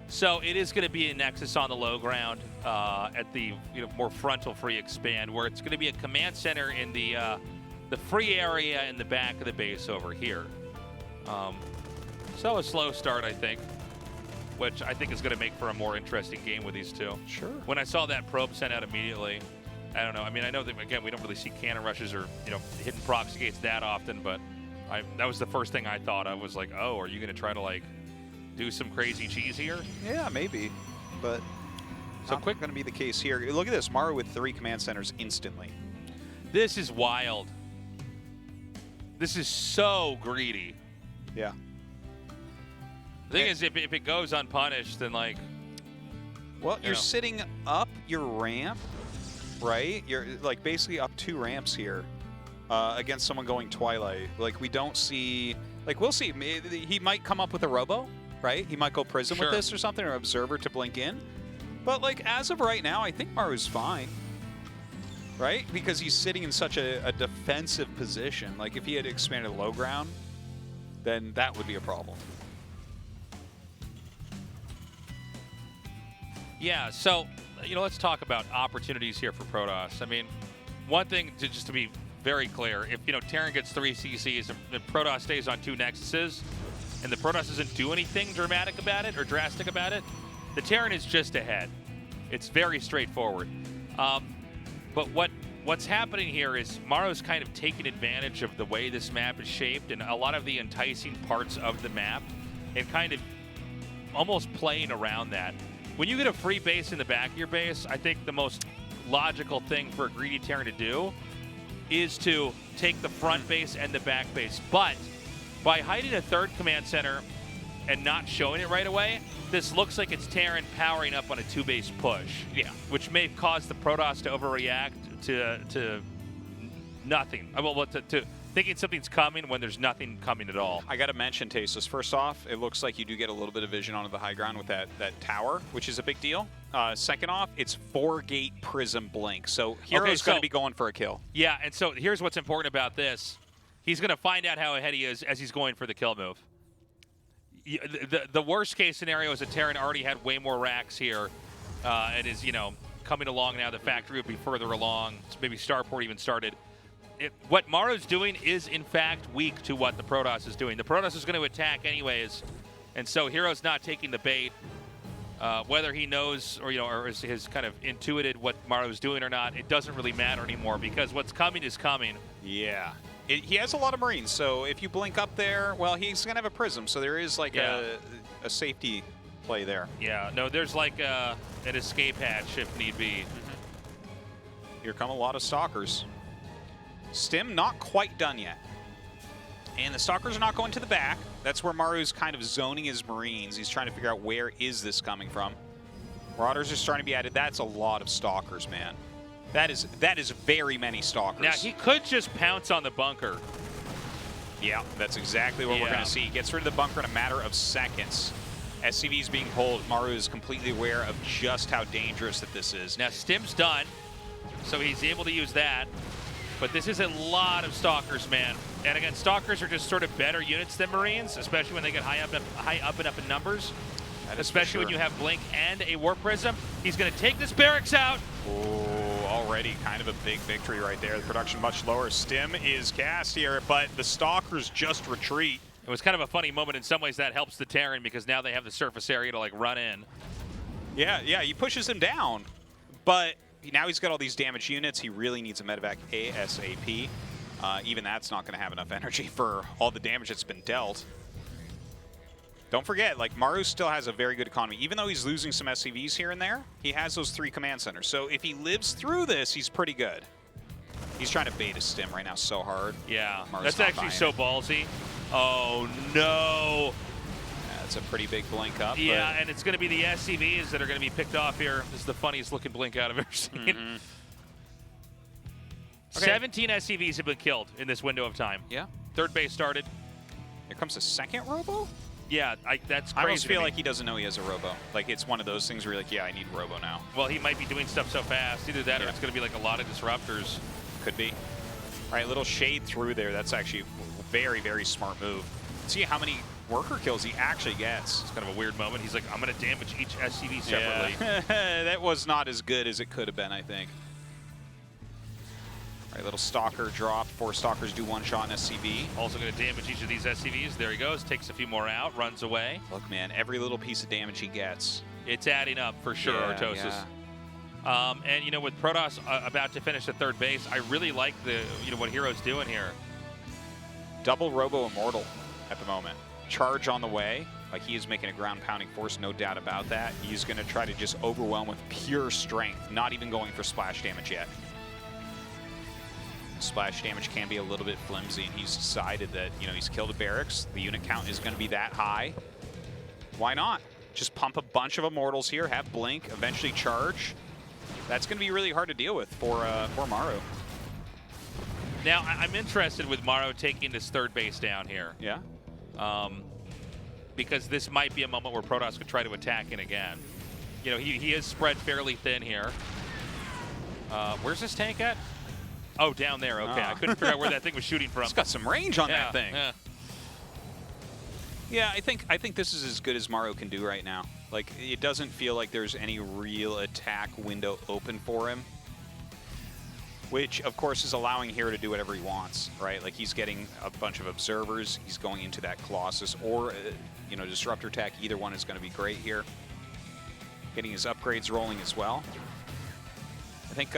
So it is going to be a Nexus on the low ground at the more frontal free expand, where it's going to be a command center in the free area in the back of the base over here. So a slow start, I think, which I think is going to make for a more interesting game with these two. Sure. When I saw that probe sent out immediately, I don't know. I mean, I know that, again, we don't really see cannon rushes or, hidden proxy gates that often, but that was the first thing I thought. I was like, oh, are you going to try to, like, do some crazy cheese here? Yeah, maybe. But so quick going to be the case here. Look at this. Maru with 3 command centers instantly. This is wild. This is so greedy. Yeah. The thing is, if it goes unpunished, then, like... Well, you're sitting up your ramp, right? You're, like, basically up 2 ramps here against someone going Twilight. Like, we don't see... Like, we'll see. He might come up with a Robo, right? He might go Prism with this or something, or Observer to blink in. But, like, as of right now, I think Maru's fine. Right? Because he's sitting in such a defensive position. Like, if he had expanded low ground, then that would be a problem. Yeah, so, let's talk about opportunities here for Protoss. I mean, one thing, just to be very clear, if, Terran gets 3 CCs and Protoss stays on 2 Nexuses, and the Protoss doesn't do anything dramatic about it or drastic about it, the Terran is just ahead. It's very straightforward. But what's happening here is Maru's kind of taking advantage of the way this map is shaped and a lot of the enticing parts of the map and kind of almost playing around that. When you get a free base in the back of your base, I think the most logical thing for a greedy Terran to do is to take the front base and the back base. But by hiding a 3rd command center and not showing it right away, this looks like it's Terran powering up on a 2-base push. Yeah. Which may cause the Protoss to overreact to nothing. Well, thinking something's coming when there's nothing coming at all. I got to mention, Tasteless. First off, it looks like you do get a little bit of vision onto the high ground with that tower, which is a big deal. Second off, it's 4-gate Prism Blink, so Hero's going to be going for a kill. Yeah, and so here's what's important about this. He's going to find out how ahead he is as he's going for the kill move. The worst case scenario is that Terran already had way more racks here and is, coming along now. The factory would be further along. Maybe Starport even started. What Maru's doing is, in fact, weak to what the Protoss is doing. The Protoss is going to attack anyways, and so Hero's not taking the bait. Whether he knows or has kind of intuited what Maru's doing or not, it doesn't really matter anymore because what's coming is coming. Yeah. He has a lot of Marines, so if you blink up there, well, he's going to have a Prism, so there is like a safety play there. Yeah, no, there's like an escape hatch if need be. Here come a lot of Stalkers. Stim not quite done yet. And the Stalkers are not going to the back. That's where Maru's kind of zoning his Marines. He's trying to figure out where is this coming from. Marauders are starting to be added. That's a lot of Stalkers, man. That is very many Stalkers. Now, he could just pounce on the bunker. Yeah, that's exactly what we're going to see. He gets rid of the bunker in a matter of seconds. SCV's being pulled. Maru is completely aware of just how dangerous that this is. Now, Stim's done, so he's able to use that. But this is a lot of Stalkers, man. And again, Stalkers are just sort of better units than Marines, especially when they get high up and up in numbers. Especially when you have Blink and a Warp Prism. He's going to take this barracks out. Oh, already kind of a big victory right there. The production much lower. Stim is cast here, but the Stalkers just retreat. It was kind of a funny moment. In some ways, that helps the Terran because now they have the surface area to like run in. Yeah, he pushes him down, but now he's got all these damaged units. He really needs a medevac ASAP. Even that's not going to have enough energy for all the damage that's been dealt. Don't forget, like, Maru still has a very good economy. Even though he's losing some SCVs here and there, he has those 3 command centers. So if he lives through this, he's pretty good. He's trying to bait his Stim right now so hard. Yeah, Maru's that's actually so ballsy. Oh, no. That's a pretty big blink up. Yeah, and it's going to be the SCVs that are going to be picked off here. This is the funniest looking blink out I've ever seen. 17 SCVs have been killed in this window of time. Yeah. Third base started. Here comes a second Robo? Yeah, that's crazy. I almost feel like he doesn't know he has a Robo. Like, it's one of those things where you're like, yeah, I need Robo now. Well, he might be doing stuff so fast. Either that or it's going to be like a lot of disruptors. Could be. All right, little shade through there. That's actually a very, very smart move. See how many worker kills he actually gets. It's kind of a weird moment. He's like, I'm going to damage each SCV separately. Yeah. That was not as good as it could have been, I think. All right, little Stalker drop. 4 Stalkers do one shot in SCV. Also going to damage each of these SCVs. There he goes. Takes a few more out. Runs away. Look, man, every little piece of damage he gets. It's adding up for sure, Artosis. Yeah. And, with Protoss about to finish the third base, I really like what Hero's doing here. Double Robo Immortal at the moment. Charge on the way. Like, he is making a ground-pounding force, no doubt about that. He's going to try to just overwhelm with pure strength, not even going for splash damage yet. Splash damage can be a little bit flimsy, and he's decided that, he's killed a barracks. The unit count is going to be that high. Why not? Just pump a bunch of Immortals here, have Blink, eventually charge. That's going to be really hard to deal with for Maru. Now, I'm interested with Maru taking this third base down here. Yeah. Because this might be a moment where Protoss could try to attack in again. He is spread fairly thin here. Where's this tank at? Oh, down there. Okay, I couldn't figure out where that thing was shooting from. It's got some range on that thing. Yeah, I think this is as good as Maru can do right now. Like, it doesn't feel like there's any real attack window open for him. Which, of course, is allowing Hero to do whatever he wants, right? Like, he's getting a bunch of observers. He's going into that Colossus or, Disruptor attack. Either one is going to be great here. Getting his upgrades rolling as well. I think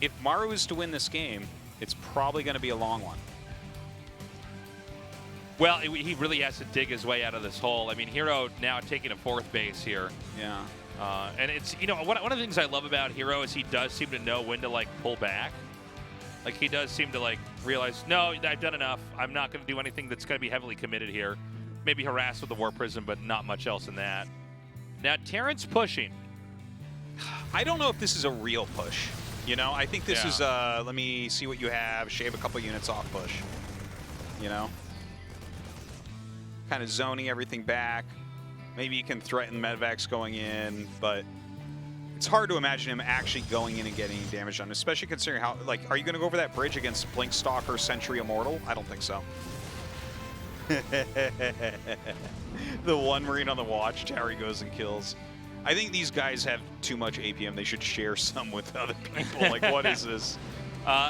if Maru is to win this game, it's probably going to be a long one. Well, he really has to dig his way out of this hole. I mean, Hero now taking a 4th base here. Yeah. And it's, one of the things I love about Hero is he does seem to know when to, like, pull back. Like, he does seem to, like, realize, no, I've done enough. I'm not going to do anything that's going to be heavily committed here. Maybe harass with the War Prism, but not much else in that. Now, Terran's pushing. I don't know if this is a real push. You know, I think this is, let me see what you have, shave a couple units off push. You know? Kind of zoning everything back. Maybe you can threaten medevacs going in, but it's hard to imagine him actually going in and getting any damage done, especially considering how, like, are you going to go over that bridge against Blink Stalker Sentry Immortal? I don't think so. The one Marine on the watchtower he goes and kills. I think these guys have too much APM. They should share some with other people. Like, what is this?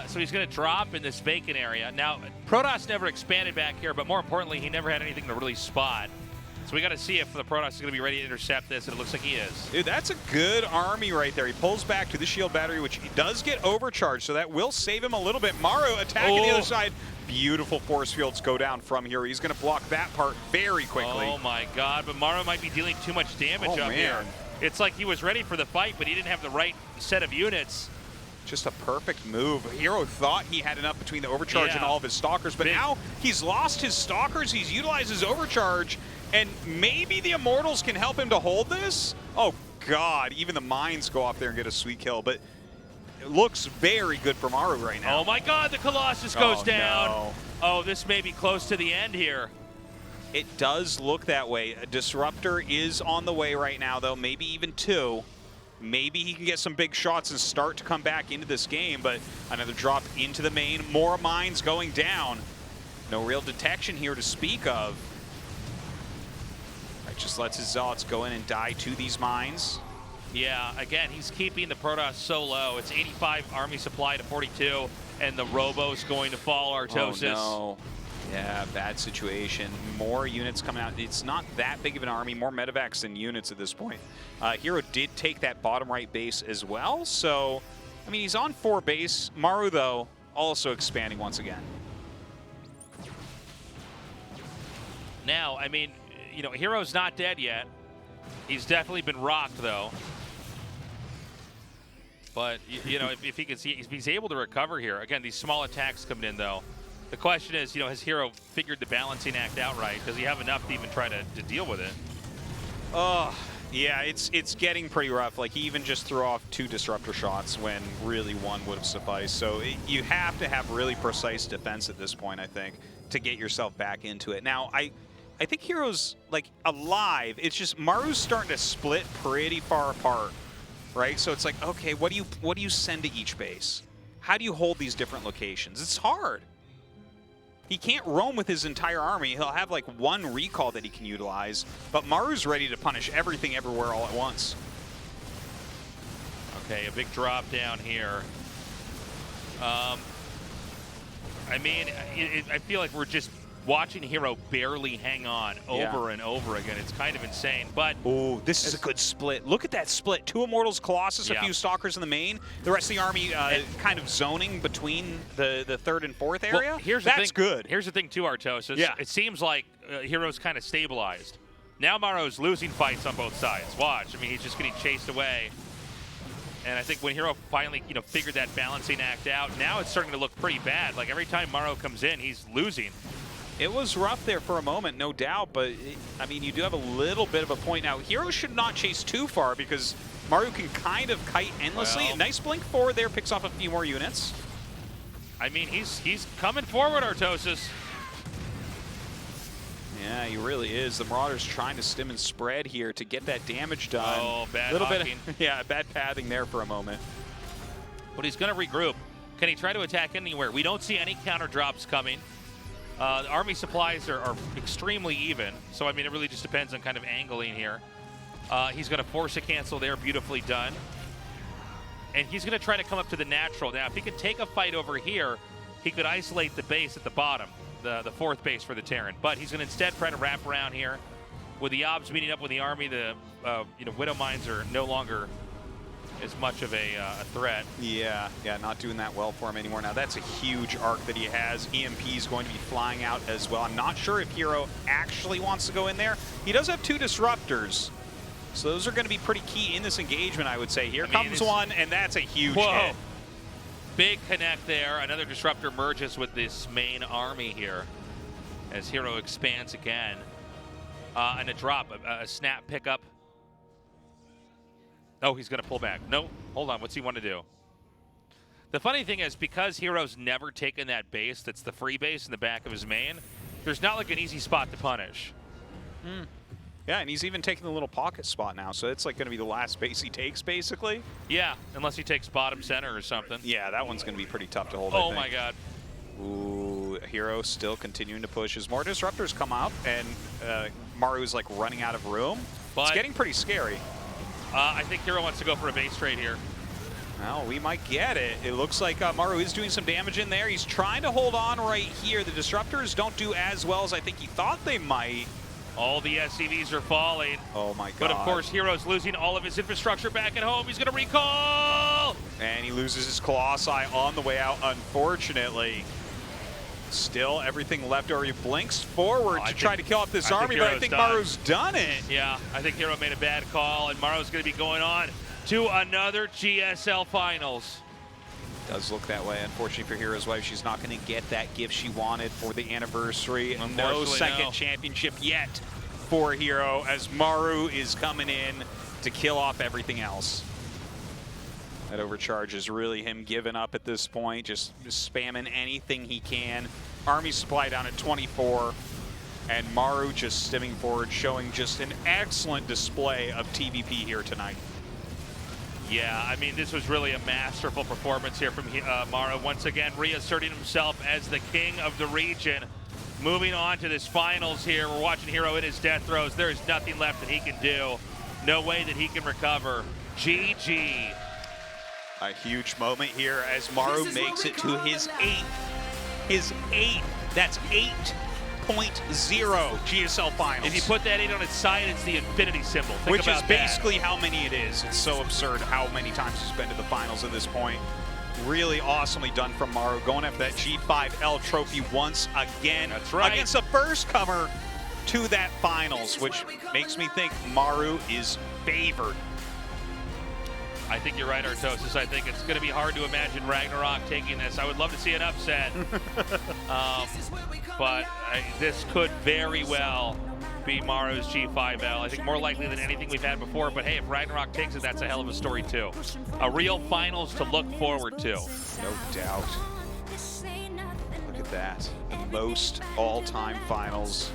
So he's going to drop in this vacant area. Now, Protoss never expanded back here, but more importantly, he never had anything to really spot. So we got to see if the Protoss is going to be ready to intercept this, and it looks like he is. Dude, that's a good army right there. He pulls back to the shield battery, which does get overcharged, so that will save him a little bit. Maru attacking the other side. Beautiful force fields go down from here. He's going to block that part very quickly. Oh my god, but Maru might be dealing too much damage up here. It's like he was ready for the fight, but he didn't have the right set of units. Just a perfect move. Hero thought he had enough between the overcharge and all of his stalkers, but now he's lost his stalkers. He's utilized his overcharge, and maybe the Immortals can help him to hold this? Oh god, even the mines go off there and get a sweet kill, but it looks very good for Maru right now. Oh my god, the Colossus goes down. No. Oh, this may be close to the end here. It does look that way. A Disruptor is on the way right now, though, maybe even two. Maybe he can get some big shots and start to come back into this game, but another drop into the main. More mines going down. No real detection here to speak of. Right, just lets his Zealots go in and die to these mines. Yeah, again, he's keeping the Protoss so low. It's 85 army supply to 42, and the Robo's going to fall, Artosis. Oh, no. Yeah, bad situation. More units coming out. It's not that big of an army. More medevacs than units at this point. Hero did take that bottom right base as well. So, I mean, he's on 4 base. Maru, though, also expanding once again. Now, I mean, you know, Hero's not dead yet. He's definitely been rocked, though. But, you know, if he can see, if he's able to recover here. Again, these small attacks coming in, though. The question is, you know, has Hero figured the balancing act out right? Does he have enough to even try to deal with it? Oh, yeah, it's getting pretty rough. Like, he even just threw off 2 disruptor shots when really 1 would have sufficed. So you have to have really precise defense at this point, I think, to get yourself back into it. Now, I think Hero's, like, alive. It's just Maru's starting to split pretty far apart, right? So it's like, okay, what do you send to each base? How do you hold these different locations? It's hard. He can't roam with his entire army. He'll have like 1 recall that he can utilize, but Maru's ready to punish everything everywhere all at once. Okay, a big drop down here. I mean, I feel like we're just watching Hero barely hang on over and over again. It's kind of insane, but... Oh, this is a good split. Look at that split. 2 Immortals, Colossus, a few Stalkers in the main. The rest of the army kind of zoning between the 3rd and 4th area. Well, That's good. Here's the thing, too, Artosis. Yeah. It seems like Hero's kind of stabilized. Now Maru's losing fights on both sides. Watch. I mean, he's just getting chased away. And I think when Hero finally, you know, figured that balancing act out, now it's starting to look pretty bad. Like, every time Maru comes in, he's losing. It was rough there for a moment, no doubt, but, I mean, you do have a little bit of a point now. Hero should not chase too far because Maru can kind of kite endlessly. Well, nice blink forward there, picks off a few more units. I mean, he's coming forward, Artosis. Yeah, he really is. The Marauders trying to stim and spread here to get that damage done. Oh, bad little hawking. bit of, yeah, bad pathing there for a moment. But he's going to regroup. Can he try to attack anywhere? We don't see any counter drops coming. The army supplies are extremely even, so I mean it really just depends on kind of angling here. He's going to force a cancel there, beautifully done. And he's going to try to come up to the natural. Now, if he could take a fight over here, he could isolate the base at the bottom, the 4th base for the Terran. But he's going to instead try to wrap around here. With the Obs meeting up with the army, the you know, Widow Mines are no longer as much of a threat. Yeah, not doing that well for him anymore. Now, that's a huge arc that he has. EMP is going to be flying out as well. I'm not sure if Hero actually wants to go in there. He does have 2 disruptors, so those are going to be pretty key in this engagement, I would say. Here comes one, and that's a huge hit. Big connect there. Another disruptor merges with this main army here as Hero expands again. And a drop, a snap pickup. Oh, he's going to pull back. No, hold on. What's he want to do? The funny thing is, because Hero's never taken that base that's the free base in the back of his main, there's not like an easy spot to punish. Yeah, and he's even taking the little pocket spot now, so it's like going to be the last base he takes, basically. Yeah, unless he takes bottom center or something. Yeah, that one's going to be pretty tough to hold, Oh my god. Ooh, Hero still continuing to push. As more disruptors come up, and Maru is like running out of room, But it's getting pretty scary. I think Hero wants to go for a base trade here. Well, we might get it. It looks like Maru is doing some damage in there. He's trying to hold on right here. The disruptors don't do as well as I think he thought they might. All the SCVs are falling. Oh my god. But of course, Hero's losing all of his infrastructure back at home. He's going to recall! And he loses his Colossi on the way out, unfortunately. Still, everything left, or he blinks forward to try to kill off this army, but I think Maru's done it. Yeah, I think Hero made a bad call, and Maru's going to be going on to another GSL Finals. Does look that way. Unfortunately for Hero's wife, she's not going to get that gift she wanted for the anniversary. No second championship yet for Hero, as Maru is coming in to kill off everything else. That overcharge is really him giving up at this point, just spamming anything he can. Army supply down at 24, and Maru just stimming forward, showing just an excellent display of TVP here tonight. Yeah, I mean, this was really a masterful performance here from Maru. Once again, reasserting himself as the king of the region. Moving on to this finals here, we're watching Hero in his death throes. There is nothing left that he can do. No way that he can recover. GG. A huge moment here as Maru makes it to his 8th. His 8th. That's 8.0 GSL Finals. If you put that 8 on its side, it's the infinity symbol. Think Which about is basically how many it is. It's so absurd how many times he's been to the finals at this point. Really awesomely done from Maru, going after that G5L trophy once again. That's right. Against the first comer to that finals, which makes me think Maru is favored. I think you're right, Artosis. I think it's going to be hard to imagine RagnaroK taking this. I would love to see an upset. But this could very well be Maru's G5L. I think more likely than anything we've had before. But hey, if RagnaroK takes it, that's a hell of a story too. A real finals to look forward to. No doubt. Look at that. The most all-time finals.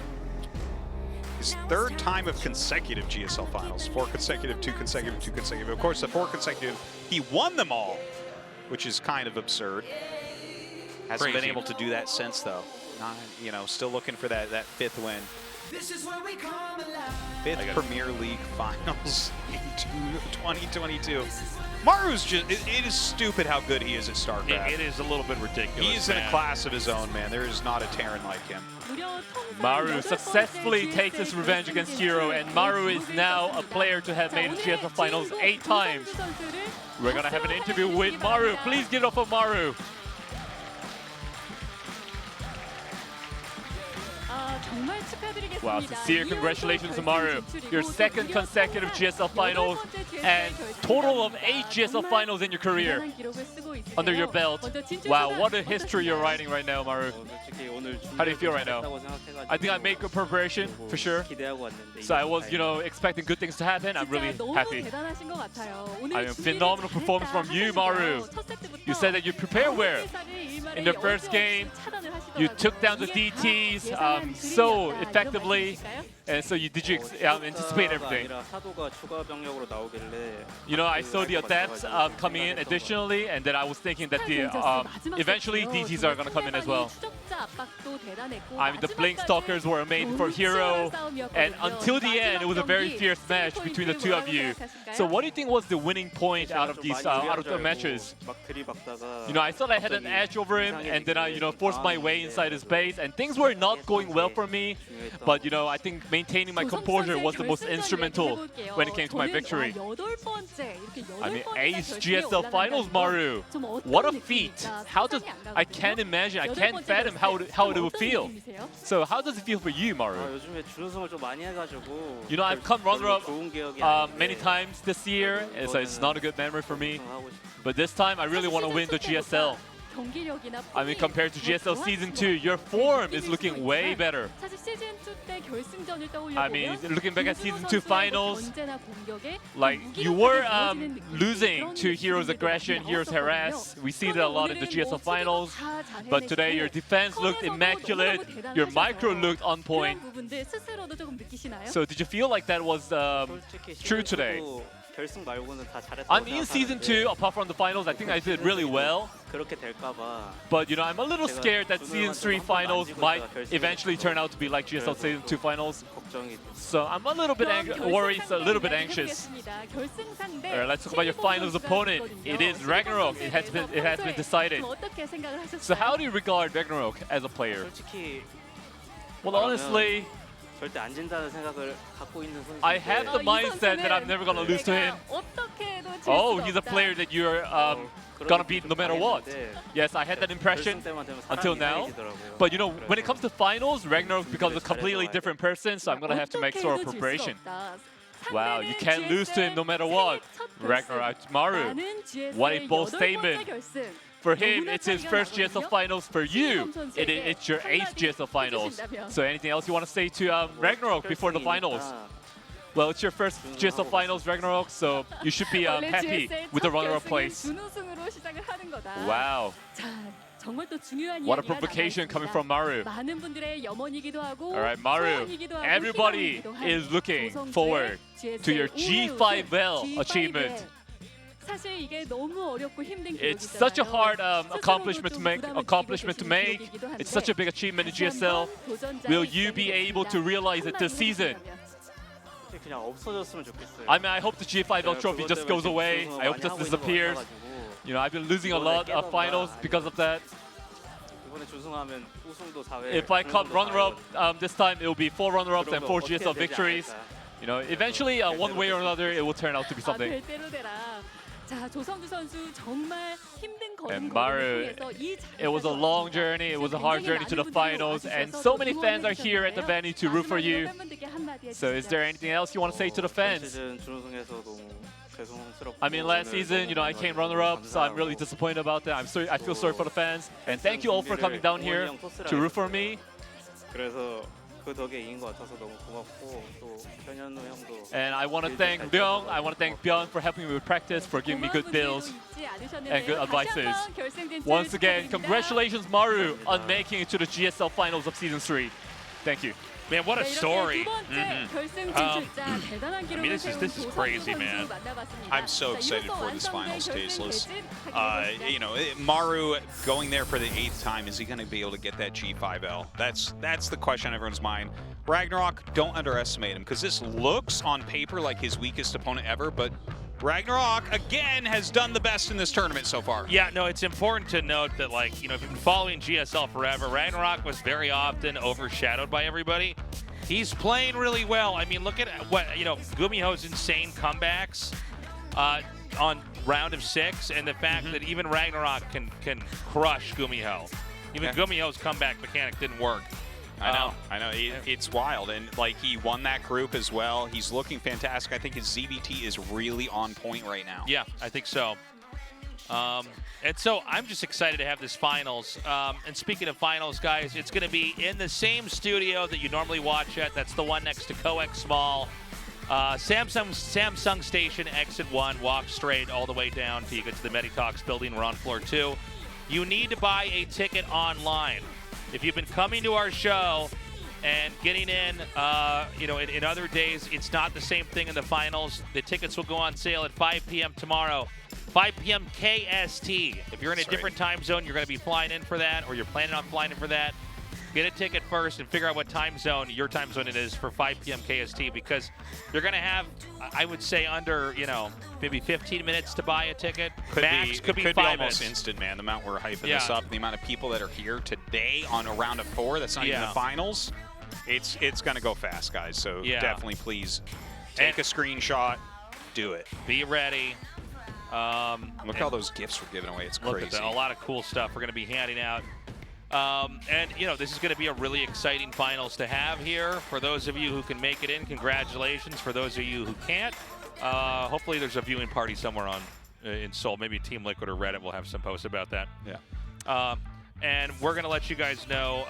His 3rd time of consecutive GSL Finals. 4 consecutive, 2 consecutive, 2 consecutive. Of course, the 4 consecutive, he won them all, which is kind of absurd. Hasn't been able to do that since, though. Not, you know, still looking for that 5th win. 5th Premier League Finals in 2022. Maru's just, it is stupid how good he is at StarCraft. It is a little bit ridiculous. He's in a class of his own, man. There is not a Terran like him. Maru successfully takes his revenge against Hero, and Maru is now a player to have made the GSL Finals 8 times. We're gonna have an interview with Maru. Please get off of Maru. Wow, sincere congratulations to Maru. Your 2nd consecutive GSL Finals and total of 8 GSL Finals in your career under your belt. Wow, what a history you're writing right now, Maru. How do you feel right now? I think I made good preparation, for sure. So I was, you know, expecting good things to happen. I'm really happy. I mean, phenomenal performance from you, Maru. You said that you prepare well. In the first game, you took down the DTs so effectively, and so did you anticipate everything? You know, I saw the adepts coming in additionally, and then I was thinking that eventually DTs are going to come in as well. I mean, the Blink Stalkers were amazing for Hero, and until the end, it was a very fierce match between the two of you. So what do you think was the winning point out of these the matches? You know, I thought I had an edge over him, and then I, you know, forced my way inside his base, and things were not going well for me. But, you know, I think maintaining my composure was the most instrumental when it came to my victory. I mean, ace GSL Finals, Maru. What a feat. I can't imagine, I can't fathom how it would feel. So how does it feel for you, Maru? You know, I've come runner-up many times this year, so it's not a good memory for me. But this time, I really want to win the GSL. 경기력이나 I mean, compared to GSL Season 2, your form is looking way better. 사실 시즌 2 때 결승전을 떠올려 I mean, looking back at Season 2 finals, 견제나 공격에 like you were losing to Hero's aggression, Hero's harass. We see that a lot in the GSL finals. But today your defense looked immaculate. Your micro looked on point. 부분들 스스로도 조금 느끼시나요? So did you feel like that was 솔직히 true 시즌 today? 2도 결승 말고는 다 잘했다고 I mean, in Season 생각하는데 2, apart from the finals, I think I did really well. 그렇게 될까봐 But you know, I'm a little scared that Season 3 finals might eventually turn out to be like GSL Season 2 finals. 걱정이 돼. So I'm a little bit worried, a little bit anxious. Alright, let's talk about your finals opponent. It is RagnaroK. It has been decided. So how do you regard RagnaroK as a player? 솔직히 Well, honestly, 절대 안 진다는 생각을 갖고 있는 선수. I have the mindset that I'm never gonna lose to him. Oh, he's a player that you're gonna beat no matter what. Yes, I had that impression until now. But you know, when it comes to finals, RagnaroK becomes a completely different person, so I'm gonna have to make sort of preparation. Wow, you can't lose to him no matter what. RagnaroK Maru. What a bold statement. For him, it's his first GSL finals. For you, it's your 8th GSL finals. So anything else you want to say to RagnaroK before the finals? Well, it's your first GSL finals, RagnaroK, so you should be happy with the runner-up place. Wow. What a provocation coming from Maru. Alright, Maru, everybody is looking forward to your G5L achievement. It's such a hard accomplishment to make. It's such a big achievement in GSL. Will you be able to realize it this season? 그냥 없어졌으면 좋겠어요. I mean, I hope the G5L trophy just goes away. I hope it just disappears. You know, I've been losing a lot of finals because of that. 이번에 우승하면 우승도 4회. If I come runner-up this time, it will be 4 runner-ups and 4 GSL victories. You know, eventually, one way or another, it will turn out to be something. And Maru, it was a long journey, it was a hard journey to the finals, and so many fans are here at the venue to root for you. So is there anything else you want to say to the fans? I mean, last season, you know, I came runner-up, so I'm really disappointed about that. I feel sorry for the fans, and thank you all for coming down here to root for me. And I want to thank Byung, I want to thank Byung for helping me with practice, for giving me good bills and good advices. Once again, congratulations Maru on making it to the GSL finals of Season 3. Thank you. Man, what a story. I mean, this is crazy, man. I'm so excited for this finals, Tasteless. You know, Maru going there for the 8th time, is he going to be able to get that G5L? That's the question on everyone's mind. RagnaroK, don't underestimate him, because this looks on paper like his weakest opponent ever, but RagnaroK, again, has done the best in this tournament so far. Yeah, no, it's important to note that, like, you know, if you've been following GSL forever, RagnaroK was very often overshadowed by everybody. He's playing really well. I mean, look at what, you know, GuMiho's insane comebacks on round of 6, and the fact that even RagnaroK can crush GuMiho. Even GuMiho's comeback mechanic didn't work. I know. It's wild, and like he won that group as well. He's looking fantastic. I think his ZVT is really on point right now. Yeah, I think so. And so I'm just excited to have this finals. And speaking of finals, guys, it's going to be in the same studio that you normally watch at. That's the one next to CoX Mall. Samsung Station, exit 1. Walk straight all the way down till you get to the Meditox building. We're on floor 2. You need to buy a ticket online. If you've been coming to our show and getting in, you know, in other days, it's not the same thing in the finals. The tickets will go on sale at 5 p.m. tomorrow, 5 p.m. KST. If you're in a different time zone, you're going to be flying in for that, or you're planning on flying in for that, get a ticket first and figure out what time zone, your time zone it is for 5 p.m. KST, because you're going to have, I would say, under, you know, maybe 15 minutes to buy a ticket. Max could be 5 almost minutes. instant, man. The amount we're hyping this up, the amount of people that are here today on a round of 4, that's not even the finals. It's going to go fast, guys. So definitely please take a screenshot, do it. Be ready. Look at all those gifts we're giving away. It's crazy. Look at that. A lot of cool stuff we're going to be handing out. And, you know, this is going to be a really exciting finals to have here. For those of you who can make it in, congratulations. For those of you who can't, hopefully there's a viewing party somewhere in Seoul. Maybe Team Liquid or Reddit will have some posts about that. Yeah. And we're going to let you guys know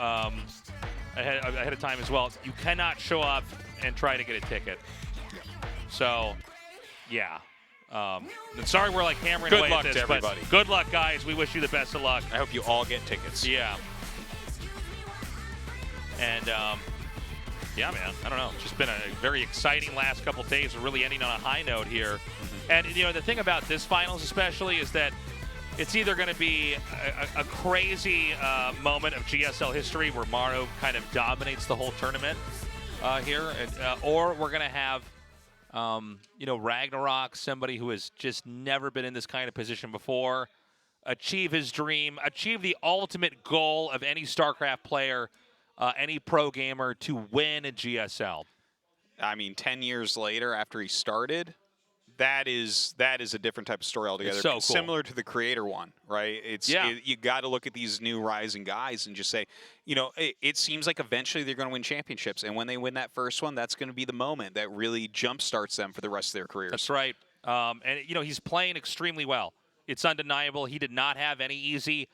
ahead of time as well. You cannot show up and try to get a ticket. So, yeah. And sorry we're like hammering Good away luck at this, to everybody. but good luck, guys. We wish you the best of luck. I hope you all get tickets. Yeah. And, yeah, man, I don't know. It's just been a very exciting last couple days. We're really ending on a high note here. And, you know, the thing about this finals especially is that it's either going to be a crazy moment of GSL history where Maru kind of dominates the whole tournament here, or we're going to have, you know, RagnaroK, somebody who has just never been in this kind of position before, achieve his dream, achieve the ultimate goal of any StarCraft player, any pro gamer, to win a GSL. I mean, 10 years later after he started, that is a different type of story altogether. It's so cool. Similar to the creator one, right? You got to look at these new rising guys and just say, you know, it seems like eventually they're going to win championships, and when they win that first one, that's going to be the moment that really jumpstarts them for the rest of their careers. That's right. And you know, he's playing extremely well. It's undeniable. He did not have any easy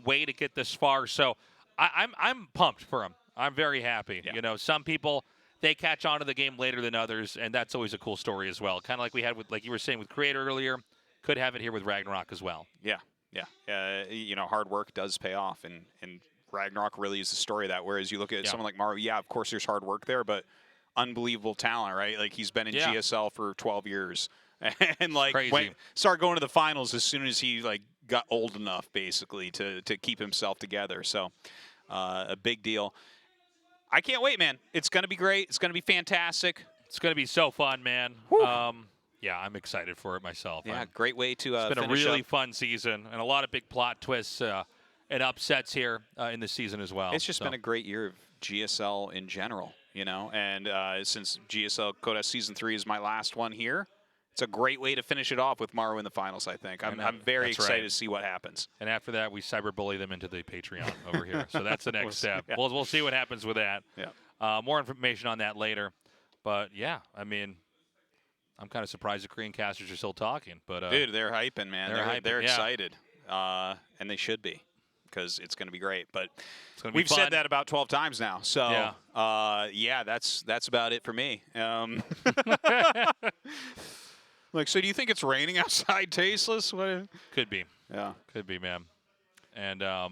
way to get this far. So I'm pumped for him. I'm very happy. Yeah. You know, some people, they catch on to the game later than others, and that's always a cool story as well. Kind of like we had with, like you were saying, with Creator earlier. Could have it here with RagnaroK as well. Yeah, yeah. You know, hard work does pay off, and RagnaroK really is the story of that. Whereas you look at someone like Maru, yeah, of course there's hard work there, but unbelievable talent, right? Like, he's been in GSL for 12 years. And, like, started going to the finals as soon as he, like, got old enough, basically, to keep himself together. So, a big deal. I can't wait, man. It's going to be great. It's going to be fantastic. It's going to be so fun, man. Yeah, I'm excited for it myself. Yeah, great way to It's been a really fun season, and a lot of big plot twists and upsets here in the season as well. It's just been a great year of GSL in general, you know. And since GSL Coda Season 3 is my last one here, it's a great way to finish it off with Maru in the finals, I think. I'm very excited to see what happens. And after that, we cyberbully them into the Patreon over here. So that's the next step. Yeah. We'll see what happens with that. Yeah. More information on that later. But, yeah, I mean, I'm kind of surprised the Korean casters are still talking. But dude, they're hyping, man. They're excited. And they should be, because it's going to be great. But we've said that about 12 times now. So, yeah, that's about it for me. Like, so do you think it's raining outside, Tasteless? What? Could be. Yeah. Could be, man. And, all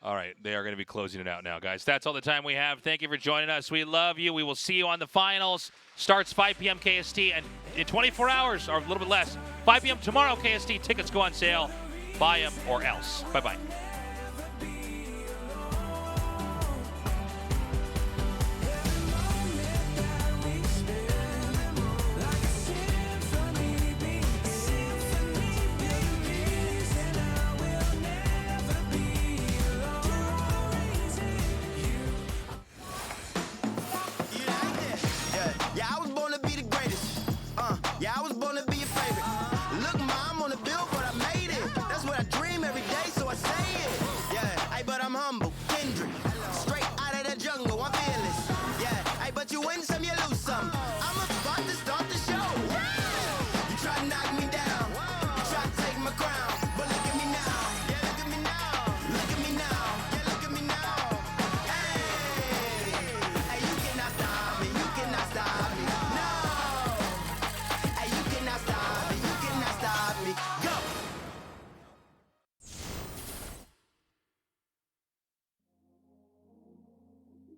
right, they are going to be closing it out now, guys. That's all the time we have. Thank you for joining us. We love you. We will see you on the finals. Starts 5 p.m. KST, and in 24 hours, or a little bit less, 5 p.m. tomorrow KST. Tickets go on sale. Buy them or else. Bye-bye. But I'm humble.